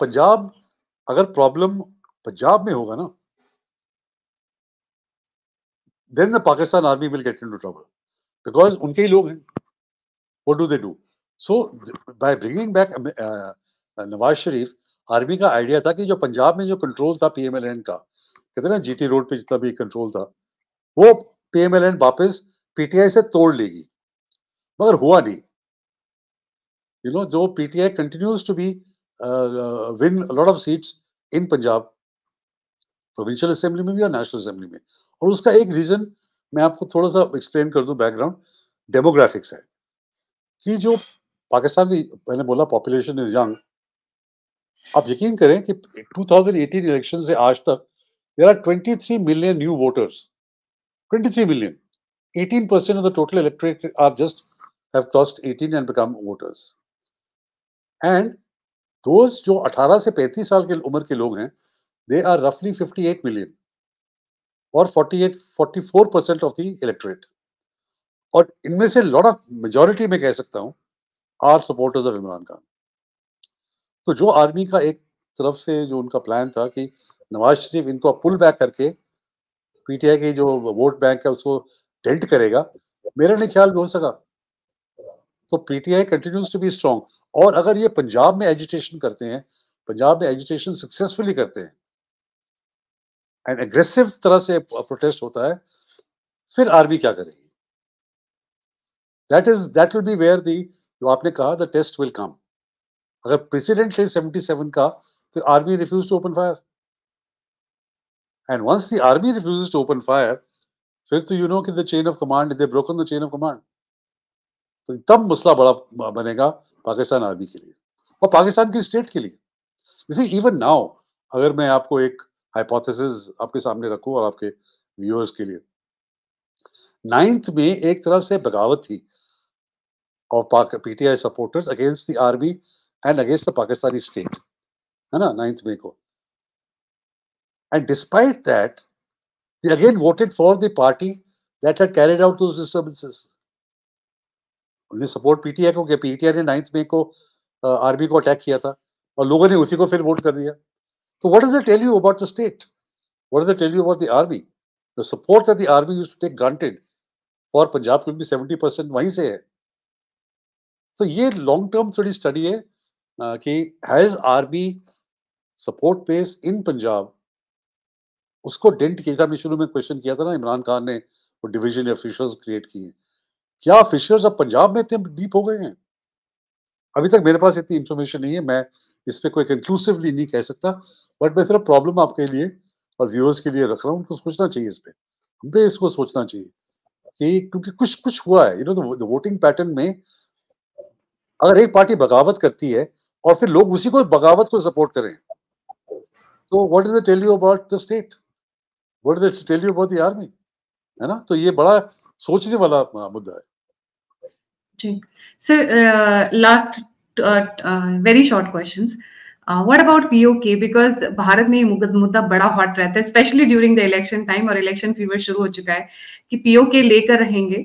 पंजाब, अगर प्रॉब्लम पंजाब में होगा ना, then the Pakistan army will get into trouble, because उनके ही लोग हैं। What do they do? So by bringing back Nawaz Sharif, army का आइडिया था कि जो पंजाब में जो कंट्रोल था पीएमएलएन का, कहते हैं ना जीटी रोड पे जितना भी कंट्रोल था, वो पीएमएलएन वापस पीटीआई से तोड़ लेगी, मगर हुआ नहीं। जो PTI continues to be win lot of seats in Punjab, provincial assembly में भी और नेशनल असेंबली में। और उसका एक रीजन मैं आपको थोड़ा सा एक्सप्लेन कर दूं, बैकग्राउंड डेमोग्राफिक्स है कि जो पाकिस्तान की, मैंने बोला पॉपुलेशन इज यंग। आप यकीन करें कि 2018 इलेक्शन से आज तक there are 23 million new voters, 23 million, 18% of the total electorate are just have crossed 18 and become voters. And those जो 18 से 35 साल के उम्र के लोग हैं, they are roughly 58 million और 44% of the electorate. और इनमें से लॉट ऑफ मेजॉरिटी में कह सकता हूं are supporters of Imran Khan. तो जो आर्मी का एक तरफ से जो उनका प्लान था कि नवाज शरीफ इनको पुल बैक करके पीटीआई की जो वोट बैंक है उसको डेंट करेगा, मेरा नहीं ख्याल भी हो सका। तो PTI continues to be strong, और अगर ये पंजाब में एजिटेशन करते हैं, पंजाब में एजिटेशन सक्सेसफुली करते हैं एंड एग्रेसिव तरह से प्रोटेस्ट होता है, फिर आर्मी क्या करेगी? that will be where जो आपने कहा the test will come. अगर प्रेसिडेंट है 77 का, तो army refuse to open fire, and once the army refuses to open fire, फिर तो यू नो कि the chain of command, they broken the chain of command, तो तब मसला बड़ा बनेगा पाकिस्तान आर्मी के लिए और पाकिस्तान की स्टेट के लिए। जैसे इवन नाउ, अगर मैं आपको एक हाइपोथेसिस आपके सामने रखूं और आपके व्यूअर्स के लिए, 9th में एक तरफ से बगावत थी of PTI supporters against the army and against the Pakistani state, है ना, 9th मई को, and despite that they again voted for the party that had carried out those disturbances. उन्हें सपोर्ट पीटीआई को किया, पीटीआई ने 9th मई को आर्मी को अटैक किया था और लोगों ने उसी को फिर वोट कर दिया। तो what does it tell you about the state? What does it tell you about the army? The support that the army used to take granted for Punjab could be 70% वहीं से है। तो ये लॉन्ग टर्म थोड़ी स्टडी है कि has army support base in Punjab, उसको डेंट किया था। हमने शुरू में क्वेश्चन किया था ना, इमरान खान ने वो डिवीजन या फिशर्स क्रिएट किए, क्या फिशर्स अब पंजाब में इतने डीप हो गए हैं? अभी तक मेरे पास इतनी इंफॉर्मेशन नहीं है, मैं इस पे कोई कंक्लूसिवली नहीं कह सकता, बट मैं सिर्फ प्रॉब्लम आपके लिए और व्यूअर्स के लिए रख रहा हूँ, उनको सोचना चाहिए इस पे, हम पे इसको सोचना चाहिए कि क्योंकि कुछ कुछ हुआ है, you know, the voting pattern में अगर एक पार्टी बगावत करती है और फिर लोग उसी को बगावत को सपोर्ट करें, तो what does it tell you about the state? What does it tell you about the army? है ना, तो ये बड़ा सोचने वाला मुद्दा है जी sir. Last very short questions, what about PoK, because Bharat में ये मुद्दा बड़ा हॉट रहता है especially during the election time, और इलेक्शन फीवर शुरू हो चुका है कि पीओके लेकर रहेंगे।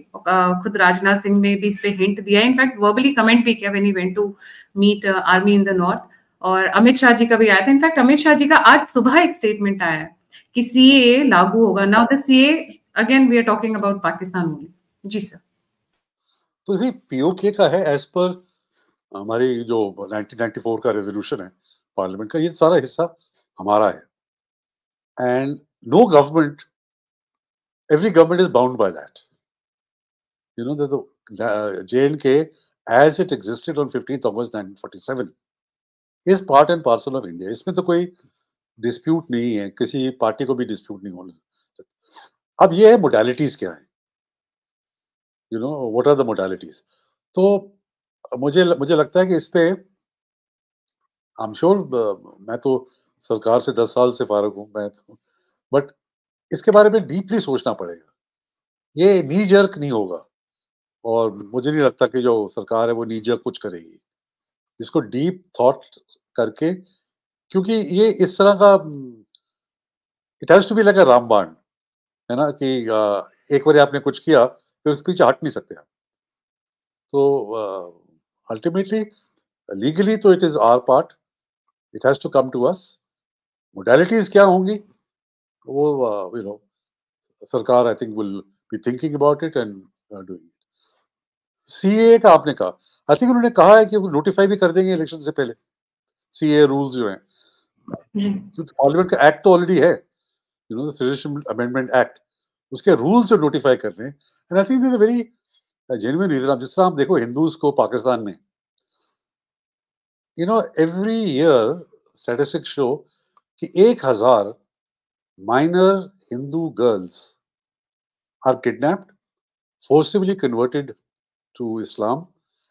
खुद राजनाथ सिंह ने भी इस पे हिंट दिया, इनफैक्ट वर्बली कमेंट भी किया when he went to meet army in the north, और अमित शाह जी का भी आया था। इनफैक्ट अमित शाह जी का आज सुबह एक स्टेटमेंट आया है कि सीए लागू होगा। Now the CAA, again we are talking about Pakistan only. जी सर। तो ये पीओके का है एज पर हमारी जो 1994 का रेजोल्यूशन है पार्लियामेंट का, ये सारा हिस्सा हमारा है, and no government, every government is bound by that, you know, the J and K as it existed on 15th August 1947 is part and parcel of India. इसमें तो कोई डिस्प्यूट नहीं है, किसी पार्टी को भी डिस्प्यूट नहीं होना सकता। अब ये है मोडालिटीज क्या है, you know, what are the modalities. तो मुझे लगता है कि इस पे आई एम श्योर, मैं तो सरकार से 10 साल से फारग हूँ मैं तो, बट इसके बारे में डीपली सोचना पड़ेगा, ये नी जर्क नहीं होगा, और मुझे नहीं लगता कि जो सरकार है वो नी जर्क कुछ करेगी, इसको डीप थॉट करके, क्योंकि ये इस तरह का it has to be like a रामबाण, है ना, कि एक बार आपने कुछ किया फिर उसके पीछे हट नहीं सकते आप। तो अल्टीमेटली लीगली तो it is our part, it has to come to us. Modalities क्या होंगी वो यू नो सरकार I think will be thinking about it and doing it. CAA का आपने कहा, आई थिंक उन्होंने कहा है कि वो नोटिफाई भी कर देंगे इलेक्शन से पहले सीए रूल्स जो हैं, क्योंकि पार्लियामेंट का एक्ट तो ऑलरेडी है, you know, the citizenship amendment act, उसके रूल्स जो नोटिफाई कर रहे हैं, and I think very genuine reason. आप जिस तरह आप देखो हिंदूज को पाकिस्तान में, you know, every year statistics show कि 1000 minor Hindu girls are kidnapped, forcibly converted to Islam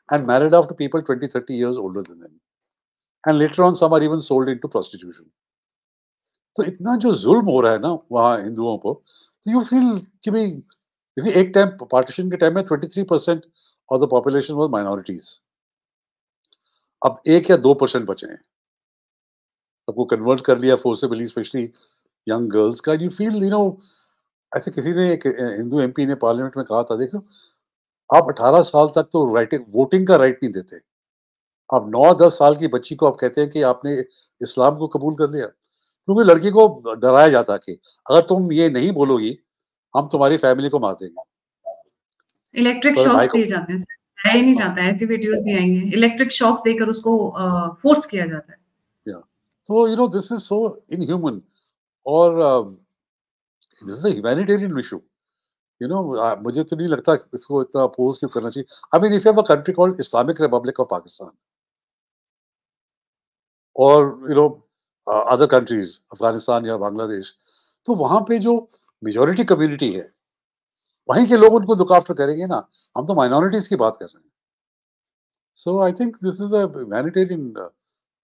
and married off to people 20-30 years older than them, and later on some are even sold into prostitution. तो इतना जो जुल्म हो रहा है ना वहाँ हिंदुओं को, तो यू फील कि भाई, जैसे एक टाइम पार्टीशन के टाइम में 23% of the population was minorities, अब 1 या 2% बचे हैं, सबको कन्वर्ट कर लिया फोर्सेबली, स्पेशली यंग गर्ल्स का। यू फील, यू नो, ऐसे किसी ने, एक हिंदू एमपी ने पार्लियामेंट में कहा था, देखो आप 18 साल तक तो वोटिंग का राइट नहीं देते, अब 9-10 साल की बच्ची को आप कहते हैं कि आपने इस्लाम को कबूल कर लिया, क्योंकि लड़की को डराया जाता कि अगर तुम ये नहीं बोलोगी हम तुम्हारी फैमिली को मार देंगे। इलेक्ट्रिक तो भाई शॉक्स को दिए जाते हैं सर, डराया ही नहीं जाता है, ऐसी वीडियोस भी आई हैं, इलेक्ट्रिक शॉक्स देकर उसको फोर्स किया जाता है। या तो you know this is so inhuman, और this is a humanitarian issue, मुझे तो नहीं लगता इसको इतना अपोज क्यों करना चाहिए। I mean if you have a country called Islamic Republic of Pakistan और अदर कंट्रीज अफगानिस्तान या बांग्लादेश, तो वहां पे जो मेजोरिटी कम्युनिटी है वहीं के लोग उनको लुक आफ्टर करेंगे ना। हम तो माइनॉरिटीज की बात कर रहे हैं। So I think this is a humanitarian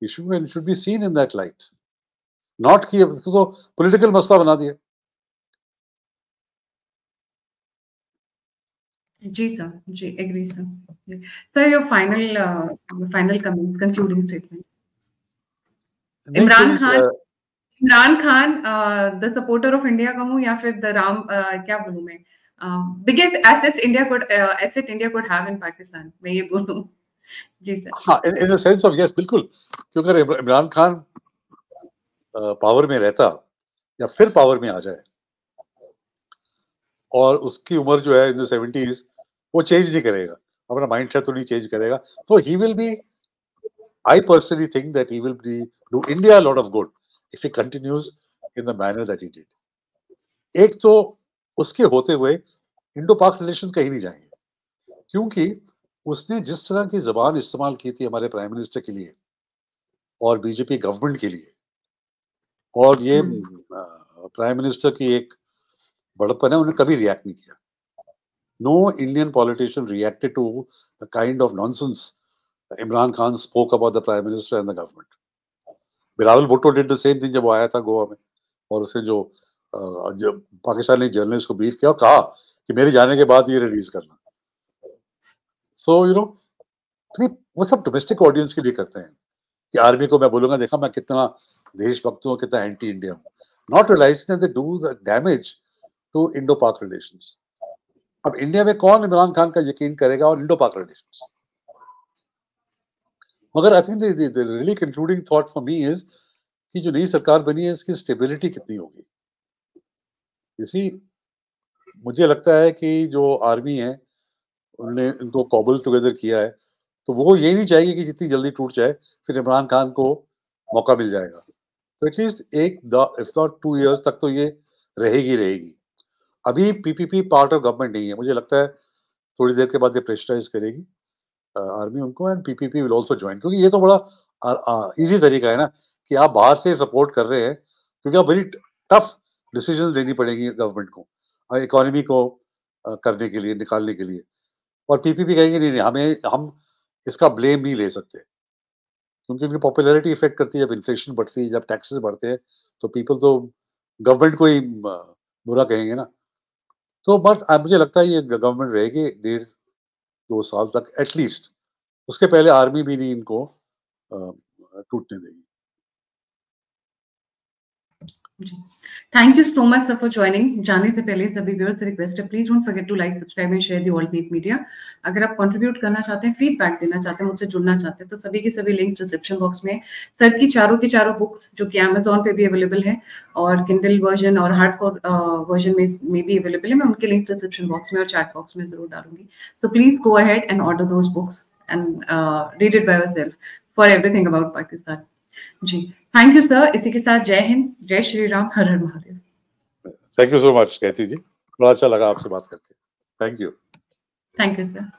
issue and should be seen in that light, not कि इसको तो पॉलिटिकल मसला बना दिया। जी सर, जी agree sir. Sir your final comments, concluding statements. नहीं Imran actually Khan, Imran Khan the supporter of India कहूँ या फिर द क्या बोलूं मैं, biggest asset India could have in Pakistan, मैं ये बोलूं। जी सर। हाँ, in the sense of yes, बिल्कुल। क्योंकि अगर इमरान खान पावर में रहता या फिर पावर में आ जाए और उसकी उम्र जो है इन द 70s, वो चेंज नहीं करेगा, अपना माइंड सेट तो नहीं चेंज करेगा, तो he will B, I personally think that he will B do India a lot of good if he continues in the manner that he did. एक तो उसके होते हुए इंडो पाक रिलेशन कहीं नहीं जाएंगे, क्योंकि उसने जिस तरह की जबान इस्तेमाल की थी हमारे प्राइम मिनिस्टर के लिए और बीजेपी गवर्नमेंट के लिए, और ये प्राइम मिनिस्टर की एक बड़प्पन है, उन्होंने कभी रिएक्ट नहीं किया। No Indian politician reacted to the kind of nonsense Imran Khan spoke about the Prime Minister and the government. Bilawal Bhutto did the same thing जब वो आया था गोवा में, और उसने जब पाकिस्तानी जर्नलिस्ट को ब्रीफ किया और कहा कि मेरे जाने के बाद ये रिलीज करना। सो वो सब डोमेस्टिक ऑडियंस के लिए करते हैं कि आर्मी को मैं बोलूंगा देखा मैं कितना देशभक्त हूँ, कितना एंटी इंडिया हूँ, not realising that they do the damage to Indo Pak relations. अब इंडिया में कौन इमरान खान का यकीन करेगा और इंडो पाक रिलेशंस। मगर आई think the really concluding thought for me is कि जो नई सरकार बनी है इसकी स्टेबिलिटी कितनी होगी। इसी मुझे लगता है कि जो आर्मी है उन्होंने इनको कॉबल टुगेदर किया है, तो वो ये नहीं चाहेगी कि जितनी जल्दी टूट जाए फिर इमरान खान को मौका मिल जाएगा। तो एटलीस्ट इफ नॉट 2 इयर्स तक तो ये रहेगी। अभी पीपीपी पार्ट ऑफ गवर्नमेंट नहीं है, मुझे लगता है थोड़ी देर के बाद ये प्रेशराइज करेगी आर्मी उनको, and PPP will also join, क्योंकि ये तो बड़ा इजी तरीका है ना कि आप बाहर से सपोर्ट कर रहे हैं, क्योंकि आप बड़ी टफ डिसीजंस लेनी पड़ेगी गवर्नमेंट को इकोनॉमी को करने के लिए, निकालने के लिए, और पीपीपी कहेंगे नहीं हम इसका ब्लेम नहीं ले सकते, क्योंकि उनकी पॉपुलैरिटी इफेक्ट करती है। जब इन्फ्लेशन बढ़ती है, जब टैक्सेस बढ़ते हैं, तो पीपल तो गवर्नमेंट को ही बुरा कहेंगे ना। तो बट मुझे लगता है ये गवर्नमेंट रहेगी 1.5-2 साल तक एटलीस्ट, उसके पहले आर्मी भी नहीं इनको टूटने देगी। Thank you so much sir for joining. जाने से पहले सभी व्यूअर्स से रिक्वेस्ट है, please don't forget to like, subscribe and share the all neat media. अगर आप कंट्रीब्यूट करना चाहते हैं, फीडबैक देना चाहते हैं, मुझसे जुड़ना चाहते हैं, तो सभी के सभी लिंक्स डिस्क्रिप्शन बॉक्स में। सर की चारों बुक्स जो कि अमेजोन पे भी अवेलेबल है और किंडल वर्जन और हार्डकोर वर्जन में भी अवेलेबल है, मैं उनके लिंक्स डिस्क्रिप्शन बॉक्स में और चैट बॉक्स में जरूर डालूंगी। So please go ahead and order those books and read it by yourself for everything about Pakistan. जी थैंक यू सर। इसी के साथ जय हिंद, जय श्री राम, हर हर Mahadev. Thank you so much Kathy ji, बड़ा अच्छा लगा आपसे बात करके। Thank you. Thank you sir.